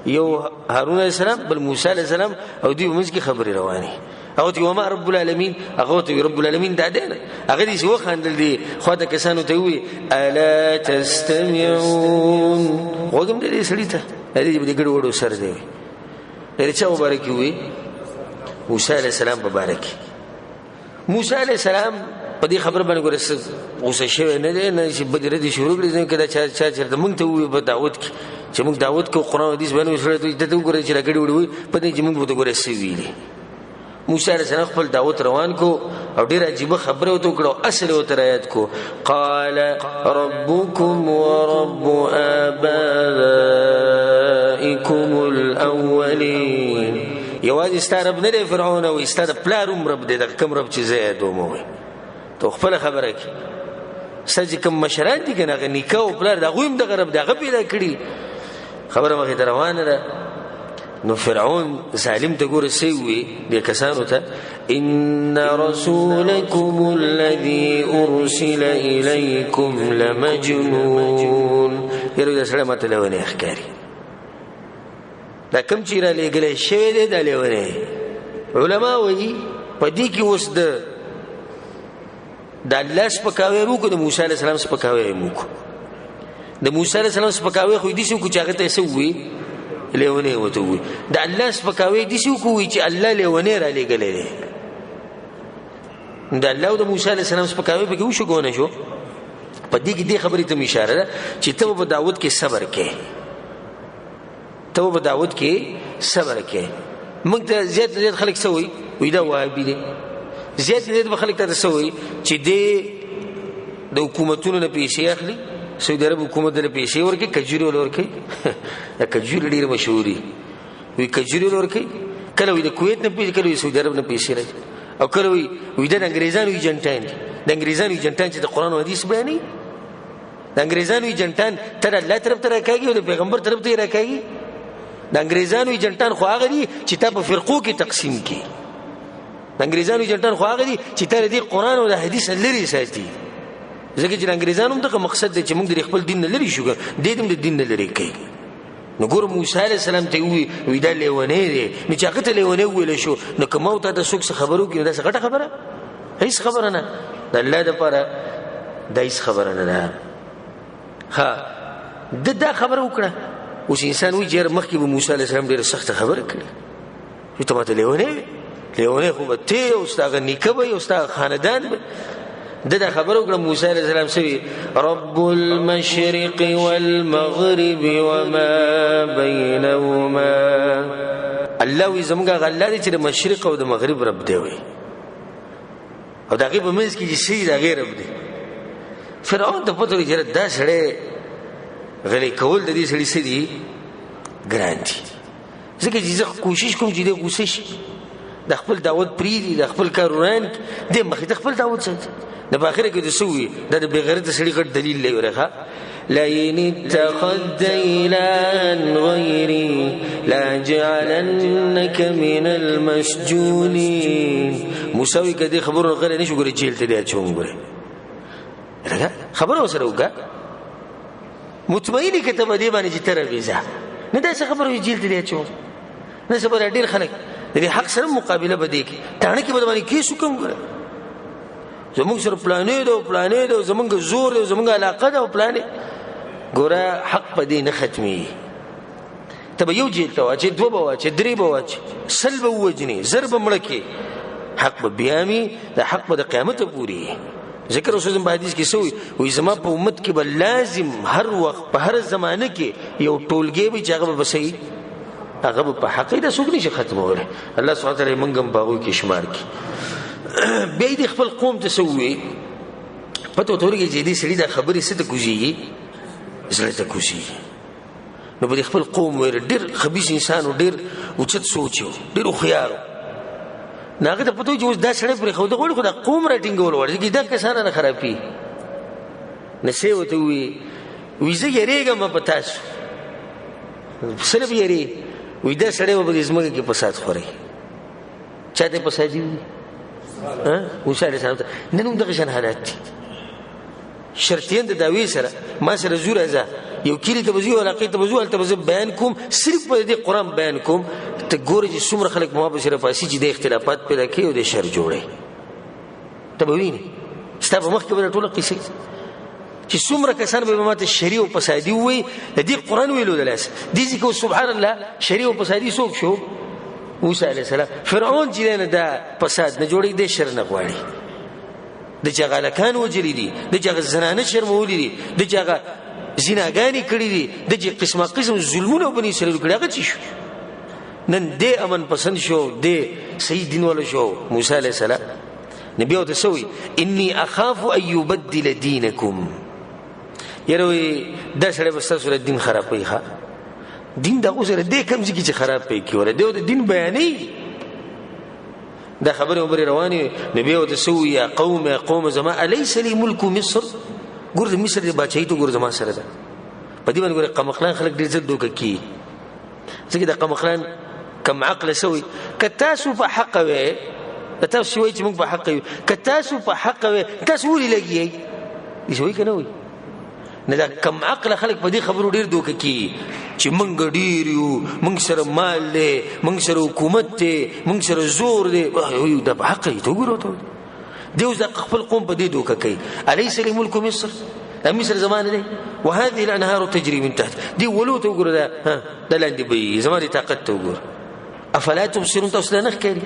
Speaker 1: یو هارون علیه السلام بل موسی علیه السلام او دوی منځ کې خبري رواني هغه ته وما رب العالمین هغه ته رب العالمین دا دی هغه دې سو خندل دي خو دا کسانو ته وی الا تستمعون وګم دې سړی ته دې دې ګډ وډو سر دی دې چا مبارک وی موسی علیہ السلام مبارک موسی علیہ السلام په دې خبر باندې ګورس غوسه شوی نه دی نه چې بدره دي شروع کړي ځکه دا چا چرته مونږ ته وی په دعوت کې چې مونږ دعوت کو قرآن حدیث باندې وشړې ته وګورئ چې راګړي وړي په دې چې مونږ به ګورې سی ویلي موسی علیہ السلام خپل دعوت روان کو او ډیر عجیب خبره وته کړو اصل وته آیات کو قال ربكم ورب آبائكم الاولين یواز استرب نه دی فرعون او استر پلارم رب دې د کوم رب چې زید وموي تو خپل خبره کی سج کوم مشران دي کنه نیکه او پلار د غویم د غرب دغه پیدا کړی خبره مخه روانه ده نو فرعون ظالم ته ګور سی وی د کسانو ته ان رسولکم الذی ارسل الیکم لمجنون یره د سره ماته لونه ښکاری دا کوم چې را لګلې شوی دی د لونه علما وایي په دې کې اوس د الله سپکاوی وکړو د موسی علیه السلام سپکاوی وکړو د موسی علیه السلام سپکاوی خو دې څه کو چې هغه ته څه وی لیونه وته وی د الله سپکاوی دي څه کو چې الله لیونه را لګلې د الله او د موسی علیه السلام سپکاوی به وشو غونه شو په دې کې دې خبرې ته اشاره ده چې ته په داوود کې صبر کې ته په داوود کې صبر کې موږ ته زیات خلک سوي وې دا وایي دي زیات خلک ته سوي چې د حکومتونو نه پیسې اخلي سعودي عرب حکومت له پیسې ورکي کجوري ورکي کجوري ډیر مشهوري وي کجوري ورکي کله وي د کویت نه پیسې کله وي سعودي عرب نه پیسې راځي او کله وي د انګريزانو ایجنټان د انګريزانو ایجنټان چې د قران او حديث بیانې د انګريزانو ایجنټان تر الله طرف ته راکاږي او د پیغمبر طرف ته راکاږي د انګريزانو ایجنټان خو هغه دي چې تاسو په فرقو کې تقسیم کړي د انګريزانو ایجنټان خو هغه دي چې تر دې قران او د حديث لري ساتي ځکه چې انګريزانو دغه مقصد دی چې موږ د خپل دین نه لري شو د دې د دین نه لري کوي نو ګور موسی عليه السلام ته وی دا لیونه دی نو چې هغه ته لیونه ویل شو نو کوم ته د څوک خبرو کې دا څه غټه خبره هیڅ خبره نه د الله لپاره دا هیڅ خبره نه ده ها دا خبره وکړه اوس انسان وی جره مخکې به موسی عليه السلام ډیره سخت خبره کړه چې ته ماته لیونه خو به ته او ستاسو نیکه به او ستاسو خاندان به دا خبرو کړه موسی علیہ السلام سوی رب المشرق والمغرب وما بينهما الله وي زمګه غلا دي چې د مشرق او د مغرب رب دی وي او دا غیب منځ کې چې شي دا غیر رب دی فرعون ته پته لري دا سړی غلي کول د دې سړي سړي ګرانتي ځکه چې کوشش کوم چې د کوشش د خپل دعوت پری د خپل کارونه د مخې د خپل دعوت څخه د باخره کې د سوي د بغیرت سړي غټ دلیل لري ښا لئن اتخذت إلها غيري لاجعلنك من المسجونين مساوي کدي خبرونه غره نشو ګوري جیل ته دی چون ګوري راګه خبره وسره وګه مطمئنی کته باندې باندې چې تر ویزا نه دا څه خبره جیل ته دی چون نه صبر ډیر خلک د حق سره مقابله بده کی تانه کې باندې کې شو کوم ګره زمونږ سره پلانې دو زمونږ زور دو زمونږ علاقه ده او پلانې ګوره حق په دې نه ختمي ته یو جیل ته واچې دوه به واچې درې به واچې سل به ووجنې ضرب مړه کې حق به بیامي د حق به د قیامت پورې ذکر رسول الله حدیث کې سوی وي زما په امت کې به لازم هر وخت په هر زمانه کې یو ټولګي به چې هغه به صحیح هغه په حق د سوق نشي ختموله الله سبحانه وتعالى منګم باغو کې شمار کې به دې خپل قوم ته سوي پته تورګي چې دې سړي د خبرې ست کوزي زړه ته کوزي نو به خپل قوم ور ډېر خبيث انسان او ډېر اوچت سوچو ډېر خيار ناګه ته پته چې دا سړی پر خو د غوړ خو د قوم راټینګول ورته دا کسانه نه خرابي نشي وته وي وی زه یریږم په تاسو صرف یری وی دا سړی به په ځمکه کې فساد خوري چاته فسادي موسی علیه السلام نن هم دغه شان حالات دي شرطیان د داوی سره ما سره زور ازه یو کلی ته بزو علاقه ته بزو الته بز بیان کوم صرف په دې قران بیان کوم ته ګورې چې څومره خلک ما به سره فاسي چې د اختلافات پیدا کوي او د شر جوړي ته به ویني ستاسو مخکې به ټول قصې چې څومره کسان به ماته شریع او فسادي وي د دې قران ویلو دلاس دي ځکه سبحان الله شریع او فسادي څوک شو موسی علیه السلام فرعون چې نه دا فساد نه جوړي د شر نه غواړي د جغالکان وجری دي د جغ زنانه شرمولې دي د جغ زناګانی کړې دي د قسمه قسم ظلمونه بني اسرائیل کړي هغه څه شو نن دې امن پسند شو دې صحیح دین ولا شو موسی علیه السلام نبی او تسوي اني اخاف ان يبدل دينكم يروي دا سره بس سره دین خرابوي ښا دین دا اوسره دې کم چې خراب پي کی ولا دې دین بیانې دا خبره عمر رواني نبی او تسوي يا قوم زما اليس لي ملك مصر ګور مصر دې بچای ته ګور زما سره ده په دې باندې ګور قمقلان خلک ډېر زړه دوک کی ځکه دا قمقلان کم عقل سوي کتاسو په حق وي تاسو وایي چې موږ په حق یو کتاسو په حق وي تاسو ولې لګي دي شوي کنه وي نه دا کم عقل خلک په دې خبرو ډېر دوک کی چې موږ ډېر یو موږ سره مال دی موږ سره حکومت دی موږ سره زور دی وي دا په حق یې ته ګورو دیو ز خپل قوم په دې دوک کوي اليس لملك مصر مصر زمانه دی وهذه الانهار تجري من تحت دي ولوت وګور دا لاندې به زمانه طاقت وګور افلا تبصرون تاسو نه ښکاري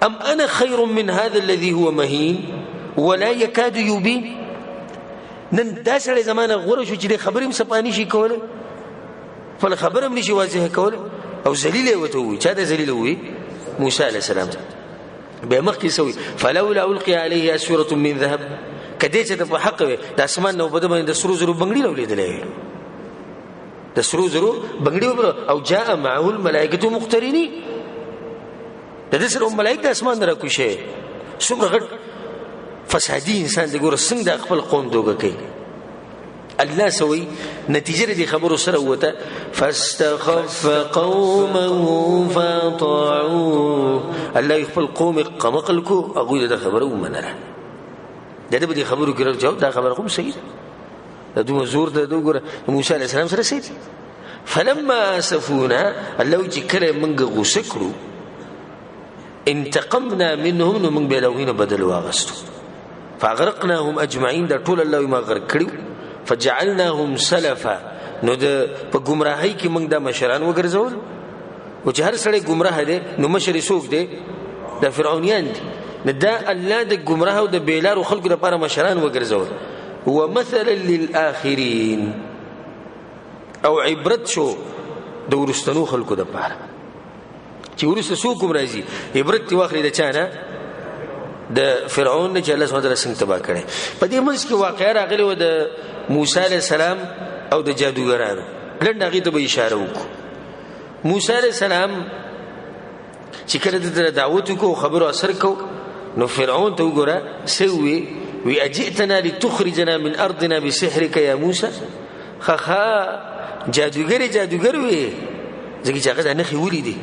Speaker 1: ام انا خير من هذا الذي هو مهين ولا يكاد يبين نن دا سره زمانه غوړ شو چې خبرې مسپانی شي کوله فل خبرم نشي واضح کوله او ذلیل وته وي چا دا ذلیل وي موسی عليه السلام به مخکې سوي فلولا القي عليه اسوره من ذهب کدی چې په حق وي د اسمان نو بده باندې سرو زرو بنگړي لولېدلې د سرو زرو بنگړي او جاء معه الملائکه مقترنين د دې سره ملائکه اسمان را کوشه څومره غټ فسادي انسان دی ګور څنګه د خپل قوم دوګه کوي الله سوي نتیجه دې خبرو سره وته فاستخف قومه فطاعوا الله خپل قوم قمقل کو هغه د خبرو ومنره دغه به خبرو کړو جواب دا خبره کوم صحیح ده دوه زور ده وګوره موسی عليه السلام سره سید فلما اسفونا الله چې کله منګه غوسه کړو انتقمنا منهم من بلوهين بدل واغستو فاغرقناهم اجمعين دا طول الله ما غرق کړو فجعلناهم سلفا نو د په گمراهۍ کې موږ د مشران وګرځول او چې هر سړی گمراه دی نو مشر څوک دی د فرعونیان دي نه دا الله د گمراه او د بیلارو خلکو لپاره مشران وګرځول هو مثلا للآخرين او عبرت شو د ورستنو خلکو لپاره چې ورسته څوک راځي عبرت واخلي د چانه د فرعون نه چې الله سبحانه وتعالى څنګه تبا کړي په دې منځ کې واقعا راغلی و د موسی عليه السلام او د جادوګرانو لنډه ته به اشاره وکړو موسی عليه السلام چې کله د دعوت کو خبرو اثر کو نو فرعون ته وګوره سوي وی اجئتنا لتخرجنا من ارضنا بسحرك يا موسى خخا جادوګر وي ځکه چې هغه نه خولي دي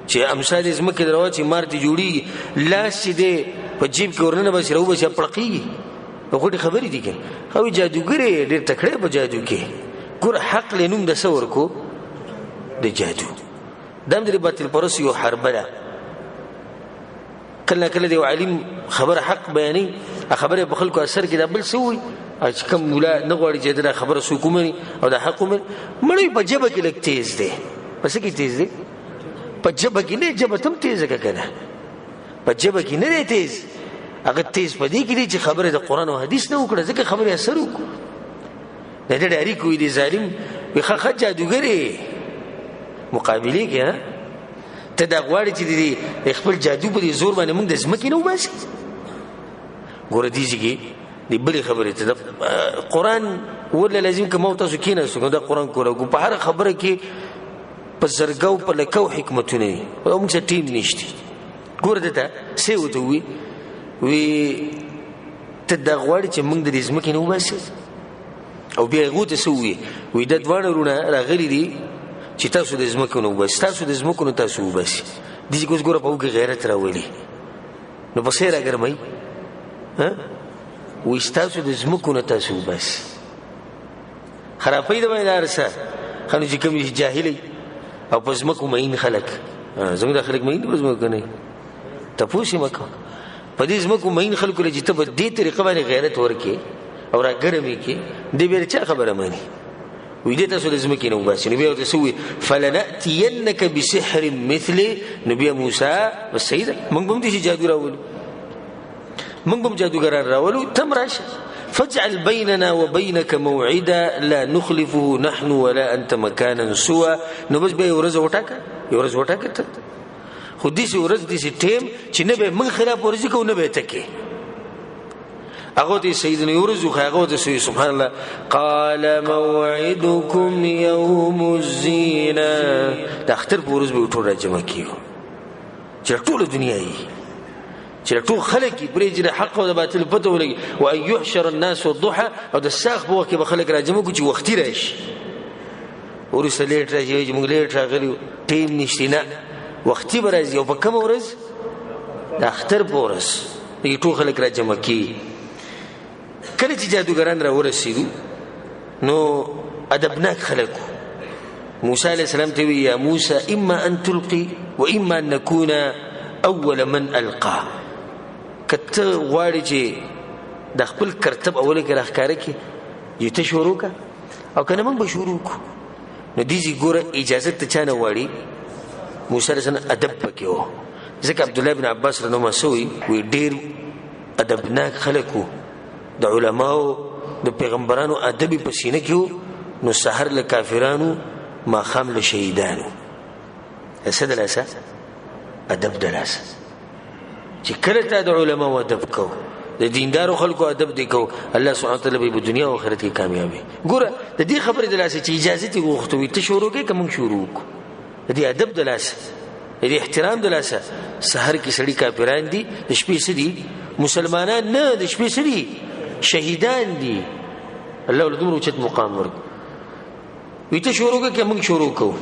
Speaker 1: چې امثال زمکه دروا چې مارتي جوړي لاس دې په جیب کې ورننه بس راو بس پړقي وګړي خبرې دي کې خو جادوګر ډېر تکړه په جادو کې ګور حق لنوم د سور کو د جادو دم دې باطل پرس یو حربله کله دی عالم خبر حق بیانې خبره په خلکو اثر کې د بل سوي چې کوم مولا نه غواړي چې دا خبره سو کومني او د حق مړی په جبه کې لګ تیز دی پس کې تیز دی په جبه کې نه جبه تم تیز کنه په جبه کې نه تیز هغه تیز په دې کې چې خبره د قران او حدیث نه وکړه ځکه خبره اثر وکړه نه دې اړي کوی دي ظالم به خجا دوګری مقابله کې ته دا غواړي چې دې خپل جادو په زور باندې موږ د زمکې نه وباسي ګور دې چې دې بلې خبره ته قران ولا لازم که مو تاسو کینې سو دا قران کوله په هر خبره کې په زرګاو په لکو حکمتونه او موږ ټیم نشته ګور دې ته څه وته وی ته دا غواړي چې موږ د زمکې نه وباسي او بیا هغو ته څه ووایي وایي دا دواړه وروڼه راغلي دي چې تاسو د ځمکو نه وباسي تاسو د ځمکو نه تاسو وباسي دې چې اوس ګوره په هغو کې غیرت راولي نو په څه یې راګرموي وایي ستاسو د ځمکو نه تاسو وباسي خرابوي د باندې هر څه ښه نو چې کوم جاهلي او په ځمکو مین خلک زموږ دا خلک مین په ځمکو نه تپوس یې مه کوه په دې ځمکو مین خلکو له چې ته به دې طریقه باندې غیرت ورکړې او راګرم یې کړې دې بیا د چا خبره مني وایي دې تاسو د ځمکې نه وباسي نو بیا ورته څه وایي فلنأتینک بسحر مثله نو بیا موسی بس صحیح ده موږ به هم داسې جادو راولو موږ به هم جادوګران راولو تم راشه فاجعل بيننا وبينك موعدا لا نخلفه نحن ولا انت مكانا سوى نو بس به یو ورځ وټاکه ته خو داسې ورځ داسې ټیم چې نه به موږ خلاف ورزي کوو نه به ته کې هغه ته سیدنا یورز خو هغه ته سبحان الله قال موعدكم يوم الزينه د اختر په ورځ به ټول راجمع کیږو چې ټول دنیا یې چې ټول خلک پرې چې حق او باطل پته ولګي او ان يحشر الناس والضحى او د ساخ په وخت کې به خلک راجمع کو چې وختي راشي ورسره لیټ راځي چې موږ لیټ راغلی ټیم نشته نه وختي به راځي او په کوم ورځ د اختر په ورځ ټول خلک راجمع کی کله چې جادوګران را ورسېدو نو ادبناک خلکو موسی علیه السلام ته وی یا موسی اما ان تلقي واما ان نكون اول من القى کته غواړي چې د خپل کرتب اوله کې راخکاره کې یو ته شروع کا او کنه موږ به شروع کو نو دیږي ګوره اجازه ته چانه واړي موسی علیه السلام ادب پکې و ځکه عبد الله بن عباس رضی الله عنه وی ډیر ادبناک خلکو د علماو د پیغمبرانو ادب په سینه کې نو سحر له کافرانو ما خام له شهیدانو اسد الاسا ادب دلاسه چې کله ته د علماو ادب کو د دیندارو خلکو ادب دی کو الله سبحانه وتعالی په دنیا او آخرت کې کامیابی ګوره د دې خبرې دلاسه چې اجازه تی غوښتوي ته شروع کې کوم شروع کو د دې ادب دلاسه د دې احترام دلاسه سحر کې سړی کافران دي د شپې سړي مسلمانان نه د شپې سړي شهیدان دي الله ولدم روچت مقام ورک وي ته شروع کې موږ شروع کو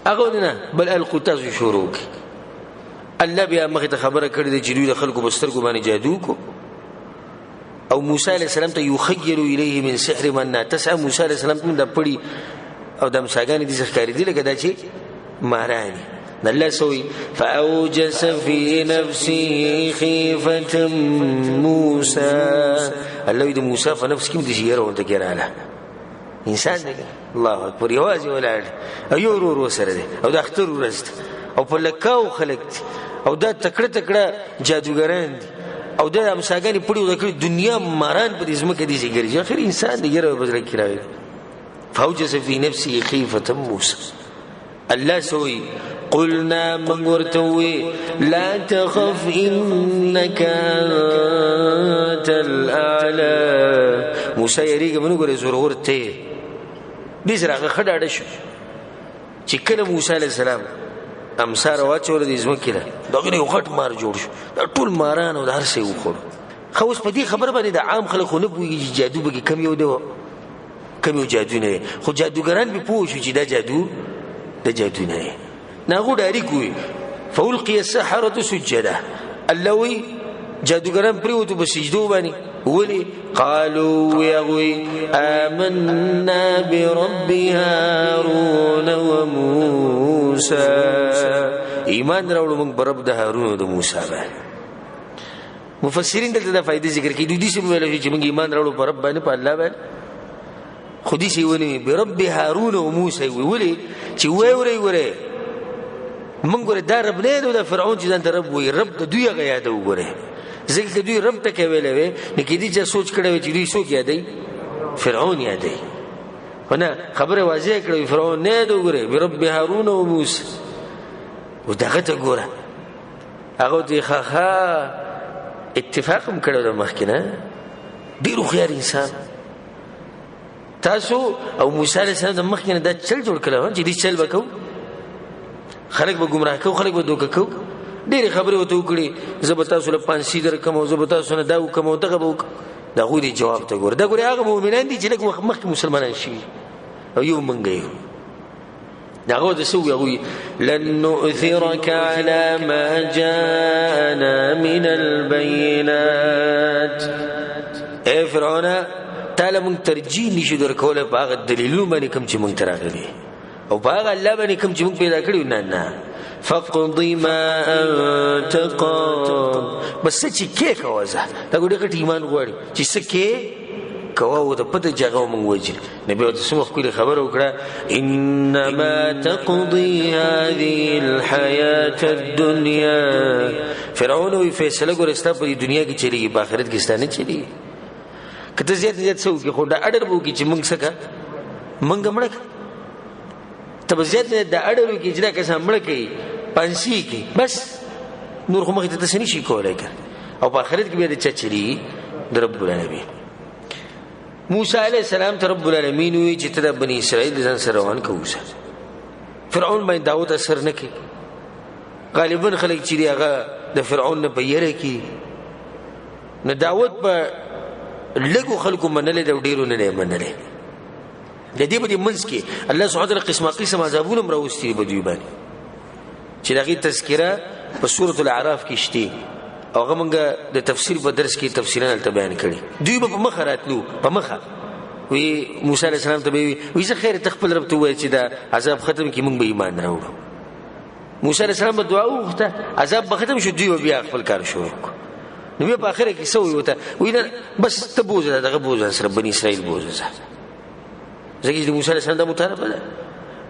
Speaker 1: هغه نه بل القتاز شروع الله بیا مخه خبره کړې د جلوی د خلکو بسترګو باندې جادو کو او موسی علیہ السلام ته یخیل الیه من سحر من تسع موسی علیہ السلام ته د پړي او د مساګانی دي ښکاری دي لکه دا چې مارانی الله سوي فاوجس في نفسه خيفة موسى الله دې موسی په نفس کې دې شیره ورته کړاله انسان دی الله اکبر یوازې ولاړ او یو ورو سره دی او د اختر ورځ او په لکاو خلک او دا تکړه جادوګران دي او د امساګانی پړي د دنیا ماران په دې ځمکه دي چې ګرځي اخر انسان دی یره بدل کړای فاوجس في نفسه خيفة موسى الله سوي قلنا مغرتوي لا تخف إنك أنت الأعلى موسى يريق منو قرأ زرغور ته دي سراغ خداده شو چې کله موسی علیہ السلام امسار واچول دي زمکه ده دغه یو غټ مار جوړ شو دا ټول ماران او هر څه وخور خو اوس په دې خبر باندې د عام خلکو نه بوږي جادو به کم یو ده کم یو جادو نه خو جادوګران به پوه شو چې دا جادو د جادو نه ناغو داری کوي فولقي السحرة سجدا اللوي جادوګران پریوتو په سجدو باندې ولي قالوا يغوي آمنا برب هارون وموسى ایمان راوړو موږ په رب د هارون او د موسی باندې مفسرین دلته د فائدې ذکر کوي دوی چې ویل چې موږ ایمان راوړو په رب باندې په الله باندې خودي شي ونی برب هارون او موسی ولي چې وره من ګوره دا رب نه دی د فرعون چې ځان ته رب وي رب د دوی هغه یاد وګوره ځکه دوی رب ته کوي وي نو کې دي چې سوچ کړي چې دوی څوک یادای فرعون یادای ونه خبره واضح کړي فرعون نه دی وګوره برب هارون او موسی او دغه ته ګوره هغه دی ښه اتفاق هم کړو د مخکنه ډیرو خيار انسان تاسو او موسی علیه السلام د مخکنه دا چل جوړ کړو چې دې چل وکاو خلک به گمراه کو خلک به دوکه کو ډېر خبره وته وکړي زبتا سره پانسی در کوم زبتا سره دا کوم دغه به دا غوډي جواب ته ګور دا ګوري هغه مؤمنان دي چې لکه مخکې مسلمانان شي او یو منګ یو داغو تسوي أقول لن نؤثرك على ما جاءنا من البينات اے فرعون تعالی من ترجیح نشو در کوله په هغه دلیلونو باندې کوم چې مونږ تراغلي او په هغه الله باندې کوم چې مونږ پیدا کړیو نه فقضي ما انت قاض بس چې کې کوزه دا ګوډه کټ ایمان غواړي چې سکه كواو د پته جګو مونږ وجه نبی او سمخ کلی خبر وکړه انما تقضي هذه الحياه الدنيا فرعون وی فیصله ګورستا په دنیا کې چلیږي په آخرت کې ستانه چلیږي کته زیات سو کې خو دا اډر بو کې چې مونږ سکه مونږ مړک تب زیات دا اډر کې چې دا کسان مړ کې پانسی کې بس نور خو مخ ته تسنی شي کولای او په آخرت کې به د چلیږي د رب العالمین موسی علیہ السلام ته رب العالمین وی چې ته بنی اسرائیل ځان سره روان کووسه فرعون باندې داوود اثر نه کوي غالبا خلک چې هغه د فرعون نه پیره کی نه داوود په لګو خلکو منل د ډیرو نه منل د دې په منځ کې الله سبحانه وتعالى قسم عذابونه مروستي بدوی باندې چې دغه تذکرہ په سورۃ الاعراف کې شته او هغه د تفسیر په درس کې تفسیرونه تل بیان کړي دوی په مخه راتلو په مخه وی موسی علیہ السلام ته وی زه خیر تخپل رب ته وای چې دا عذاب ختم کی موږ به ایمان راوړو موسی علیہ السلام دعا وکړه عذاب به ختم شو دوی بیا خپل کار شروع نو په اخر کې سوې وته وی بس ته بوزه دغه بوزه سره بنی اسرائیل بوزه زګی د موسی علیہ السلام د مطالبه ده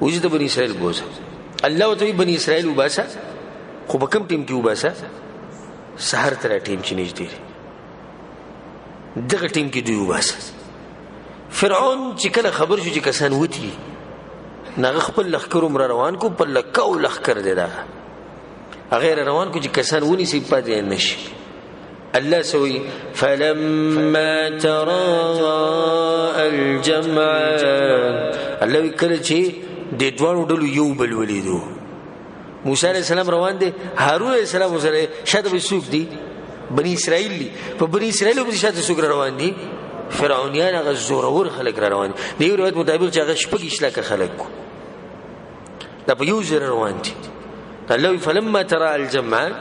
Speaker 1: وی د بنی اسرائیل بوزه الله ته بنی اسرائیل وباسه خو په کوم ټیم کې وباسه سحر تر ټیم چې نږدې دغه ټیم کې دوی وباسه فرعون چې کله خبر شو چې کسان وتی ناغه خپل لخر عمر روان کو په لکاو لخر دی دا غیر روان کو چې کسان ونی سي پاتې نشي الله سوي فلما ترى الجمعان الله کله چې د دوه ډلو یو بل ولیدو موسی علیہ السلام روان دي هارون علیہ السلام سره شاته بسوق دي بنی اسرائیل دي په بنی اسرائیل په شاته سوق روان دي فرعونیان هغه زورور خلک روان دي د روایت مطابق چې هغه شپږ لک خلک دا په یو ځای روان دي الله فلما ترى الجمعان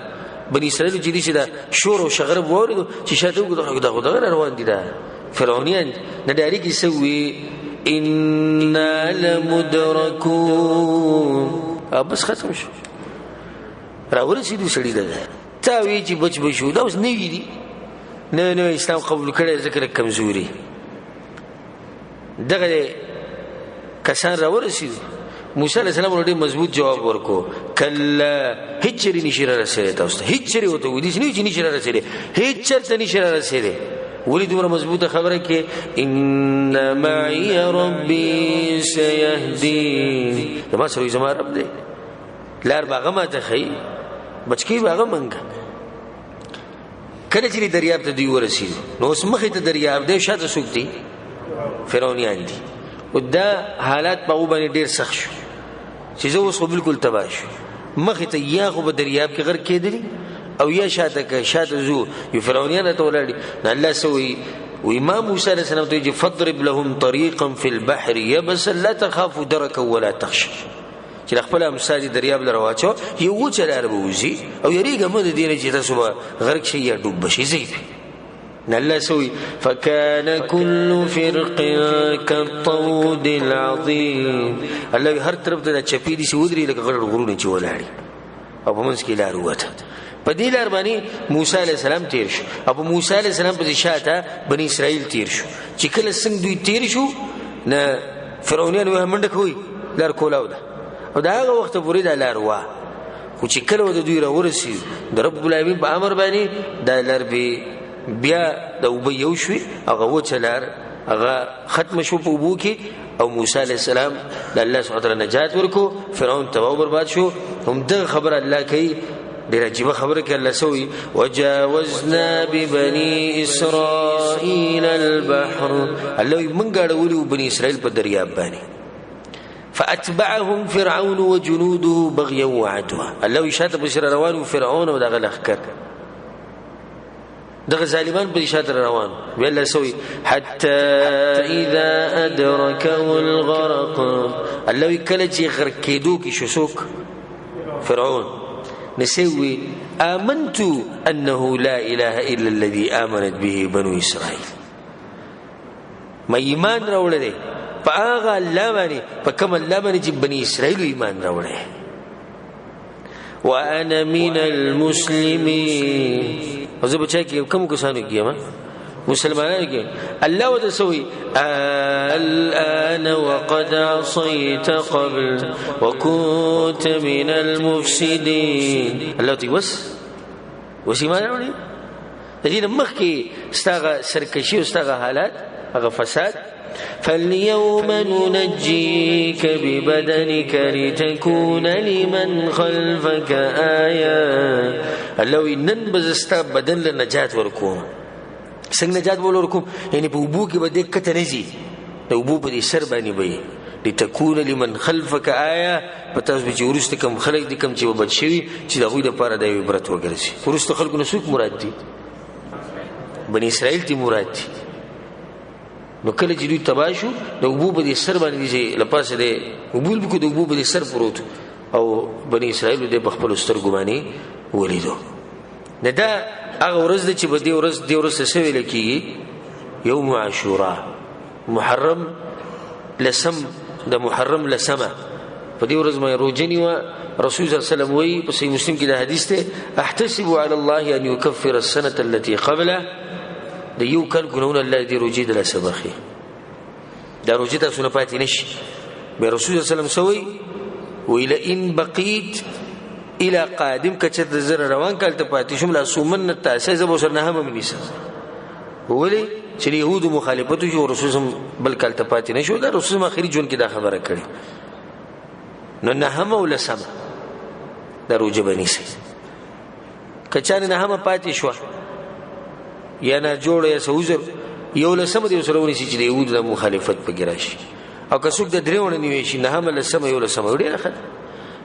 Speaker 1: بنی اسرائیل چې دي چې دا شور او شغرب ووري چې شاته دغه روان دي دا فرعونیان نه داري کې سوي ان لمدركون بس ختم شو راول سیدو سړی ده تا وی چې بچ بشو دا اوس نه وی دي نه اسلام قبول کړي ذکر کمزوري دغه کسان راول سیدو موسی علیہ السلام ورته مضبوط جواب ورکو کله هیڅ نشي رسېده تاسو هیڅ وته ودی چې نشي رسېده هیڅ چرته نشي رسېده ولې دومره مضبوطه خبره کې ان معي ربي سيهدين دا ما سره زما رب دی لار باغه ما ته خي بچکی باغه منګ کله چې دریاب ته دی ورسید نو اوس مخې ته دریاب دی شاته سوق دی فرعونیان دي او دا حالات په باندې ډیر سخت شو چې زه اوس بالکل تباہ شو مخې ته یا خو په دریاب کې غر کېدلی او یا شاته زو یو فرعونیان ته ولاړ الله سوي وامام موسی علیہ السلام ته فضرب لهم طريقا في البحر يبس لا تخاف دركا ولا تخشى چې خپل امثال دریاب لرواچو یو چلار بوزي او یریګه مده دینه چې تاسو غرق شي یا ډوب شي زی الله سوي فكان كل فرق كالطود العظيم الله هر طرف ته چپی دي سودري لکه غرونه چې ولاړي او په منځ کې لار وته په دې لار باندې موسی علیہ السلام تیر شو ابو موسی علیہ السلام په شاته بنی اسرائیل تیر شو چې کله څنګه دوی تیر شو نه فرعونیان وه منډه کوي لار کولاو ده او دا هغه وخت پورې د لار وا خو چې کله د دوی را ورسی د رب العالمین په امر باندې د لار به بیا د وبې یو شوي هغه وچلار هغه ختم شو په وبو کې او موسی علیہ السلام د الله سبحانه وتعالى نجات ورکو فرعون تباہ برباد شو هم دغه خبر الله کوي ډیر عجیب خبره کې الله سوي وجاوزنا ببني اسرائيل البحر الله منګړ ولو بني اسرائيل په دریاب باندې فاتبعهم فرعون وجنوده بغيا وعدوا الله شاته بشر روان فرعون او دغه لخر دغه ظالمان په شاته روان وی الله سوی حتى اذا ادركه الغرق الله کله چې غرق کېدو کې شوسوک فرعون نسوي آمنت أنه لا إله إلا الذي آمنت به بنو إسرائيل ما إيمان راوړل فآغا الله باندې فكما الله باندې چې بني إسرائيل إيمان راوړل وأنا من المسلمين وزه بچا کې کوم کسانو کېما مسلمانانو کې الله وتسوي الآن وقد عصيت قبل وكنت من المفسدين الله تي وس ایمان راوړي د دې مخکې ستغه سرکشي او ستغه حالات هغه فساد فاليوم ننجيك ببدنك لتكون لمن خلفك آية الله ننبذ استا بدن لنجات ورکوم څنګه نجات ورکوم یعنی په وبو کې به د کته نزي د وبو په سر باندې به لتكون لمن خلفك آية پتاس به چې ورسته کم خلق دي کم چې وبد شي چې د غوی د پاره د عبرت وګرځي ورسته خلکو نسوک مراد دي بني اسرائيل تی مراد دي نو کله چې دوی تباشو د وبو په سر باندې دي لپاسه د وبول بکو د وبو په سر پروت او بني اسرائيل د بخپل سترګو باندې ولیدو نه دا هغه ورځ چې په دې ورځ سوي لکې يوم عاشوراء محرم لسم د محرم لسمه په دې ورځ مې روزنی و رسول الله صلی الله علیه وسلم وی په صحیح مسلم کې د حدیث ته احتسب على الله ان يكفر السنه التي قبله د یو کال ګناونه الله دې روزي د سبخي دا روزي تاسو نه پاتې نشي به رسول الله صلی الله علیه وسلم سوی ویل ان بقيت الى قادم کچت زر روان کال ته پاتې شم لا سومن التاسع زبو سر نه هم منیس ولی چې يهود مخالفت جو رسول بل کال ته پاتې نشو دا رسول اخري جون کې دا خبره کړي نو نه هم ول سم دروځ بنيسي کچانه نه هم پاتې شو یا نه جوړ یا سوزر یو لسم دی سره ونی چې يهود د مخالفت په ګراشي او که څوک د دریونه نیوي شي نه هم لسم یو لسم وړي راخد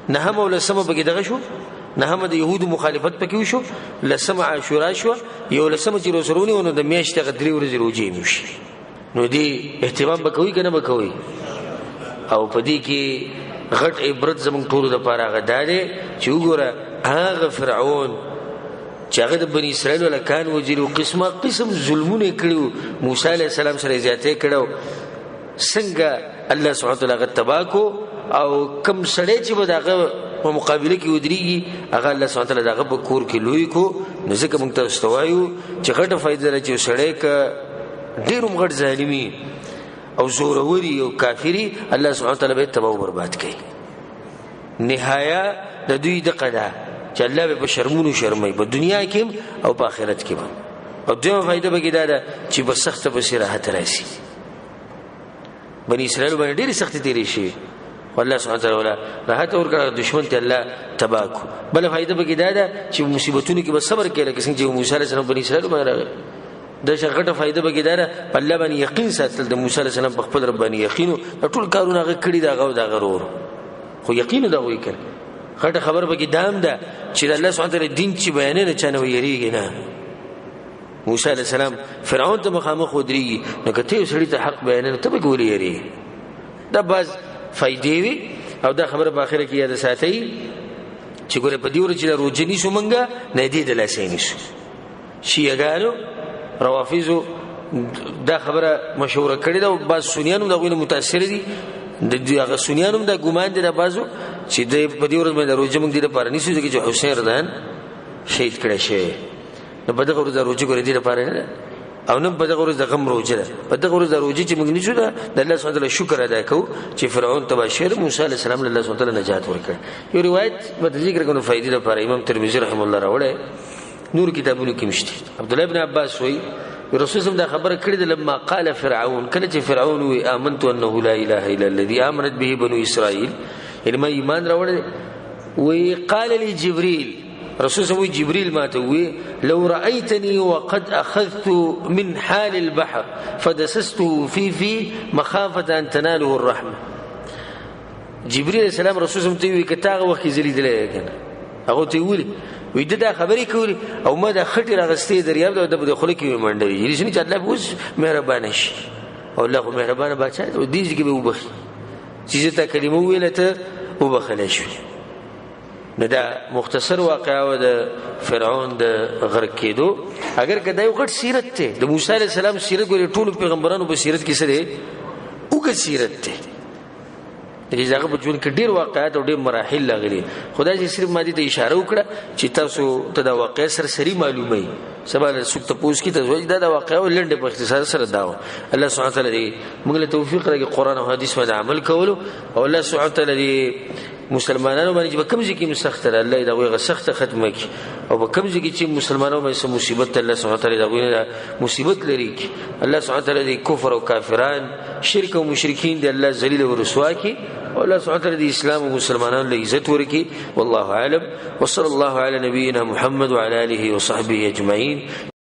Speaker 1: نه هم ول سم په دغه شو نه هم د يهود مخالفت پکې وشو لسم عاشورا شو یو لسم چې رسولونی ونه د میاشتې غدري ورځې روزي نشي نو دی اهتمام وکوي کنه وکوي او پدې کې غټ عبرت زمون ټول د پاره غداده چې وګوره هغه فرعون چې هغه د بنی اسرائیل ولکان وجري قسم ظلمونه کړو موسی عليه السلام سره زیاته کړو څنګه الله سبحانه وتعالى تباکو او کم سړی چې بداغه په مقابله کې ودرېږي هغه الله سبحانه وتعالى دغه په کور کې لوی کو نزدک موږ ته استوایو چې غټه فائدہ لري چې سړی ک ډیرم غټ ظالمي او زوروري او کافری الله سبحانه وتعالى به تباہ او برباد کوي نهايه د دوی د قدا چې الله به شرمونو شرمای په دنیا کې او په آخرت کې او دغه فائدہ به کېدا چې په سخت په راحت راشي بني اسرائیل باندې ډېری سختي تیری شي والله سبحانه وتعالى راحت ورکړه دشمن ته الله تباہ کو بل فائدہ به کېدا چې مصیبتونو کې به صبر کړي لکه څنګه چې موسی علیه السلام بني اسرائیل باندې د شغټه فائدہ به کېدا په الله باندې یقین ساتل د موسی علیه السلام په خپل رب باندې یقین ټول کارونه هغه کړی دا غو دا غرور خو یقین دا وایي کړ خټه خبر به کې دام ده چې الله سبحانه وتعالى دین چې بیان نه چانه ویریږي نه موسی علیه السلام فرعون ته مخامخ ودرېږي نو کته سړی ته حق بیان نه ته به ګوري یری دا باز فائدې وي او دا خبره په اخر کې یاد ساتي چې ګوره په دې ورځ چې روزنی شو مونږه نه دي د لاسینې شو شیعاګانو روافضو دا خبره مشوره کړې ده او باز سنیانو دغه متاثر دي د هغه سنیانو د ګومان دي د بازو چې د په دې ورځ باندې روزه مونږ دي لپاره نشو چې حسین رضان شهید کړي شي نو په دغه ورځ روزه ګورې دي لپاره نه او نن په دغه ورځ د غم روزه ده په دغه ورځ د روزه چې موږ نشو ده د الله سبحانه وتعالى شکر ادا کوو چې فرعون تبشر موسی علیه السلام له الله سبحانه وتعالى نجات ورکړ یو روایت په ذکر کوم فائدې لپاره امام ترمذی رحم الله راوړی نور کتابونو کې مشته عبد الله ابن عباس وایي رسول الله دا خبره کړې ده لما قال فرعون کله چې فرعون وی آمنت انه لا اله الا الذي آمنت به بنو اسرائيل یعنی ما ایمان راوړل وی قال لي جبريل رسول الله جبريل ما توي لو رأيتني وقد أخذت من حال البحر فدسسته في مخافة أن تناله الرحمة جبريل السلام رسول الله توي كتاغ وخي زلي دلای کنه هغه توي وي دا خبرې کوي او ما دا خټې راغستې دریاب د خولې کې منډوي چې الله اوس مهربان شي او الله خو مهربان بادشاہ او دې کې به وبخي چې ته کلمه ویله ته وبخلی شوي. نو دا مختصر واقعه د فرعون د غرق کېدو. اگر که دا یو غټ سیرت دی د موسی علیه السلام سیرت ګورې ټولو پیغمبرانو په سیرت کې څه دی اوږد سیرت دی د هغه په ژوند کې ډېر واقعات او ډېر مراحل راغلي. خدای چې صرف ما دې ته اشاره وکړه چې تاسو ته دا واقع سرسري معلومه وي سبا څوک تپوس کی ته دا واقعه لنډه په اختصار سره دا الله سبحانه وتعالی دې موږ له توفیق راکړي قرآن او حدیث باندې عمل کولو او الله سبحانه وتعالی دې مسلمانانو باندې په کوم ځای کې مسخت الله دا ویغه سخت ختمه کی او په کوم ځای کې چې مسلمانانو باندې مصیبت الله سبحانه وتعالی دا ویغه مصیبت لري کی الله سبحانه وتعالی دې کفر او کافران شرک او مشرکین دې الله ذلیل او رسوا کی او الله سبحانه وتعالی دې اسلام او مسلمانانو له عزت ورکی. والله اعلم وصلى الله على نبينا محمد وعلى اله وصحبه اجمعين.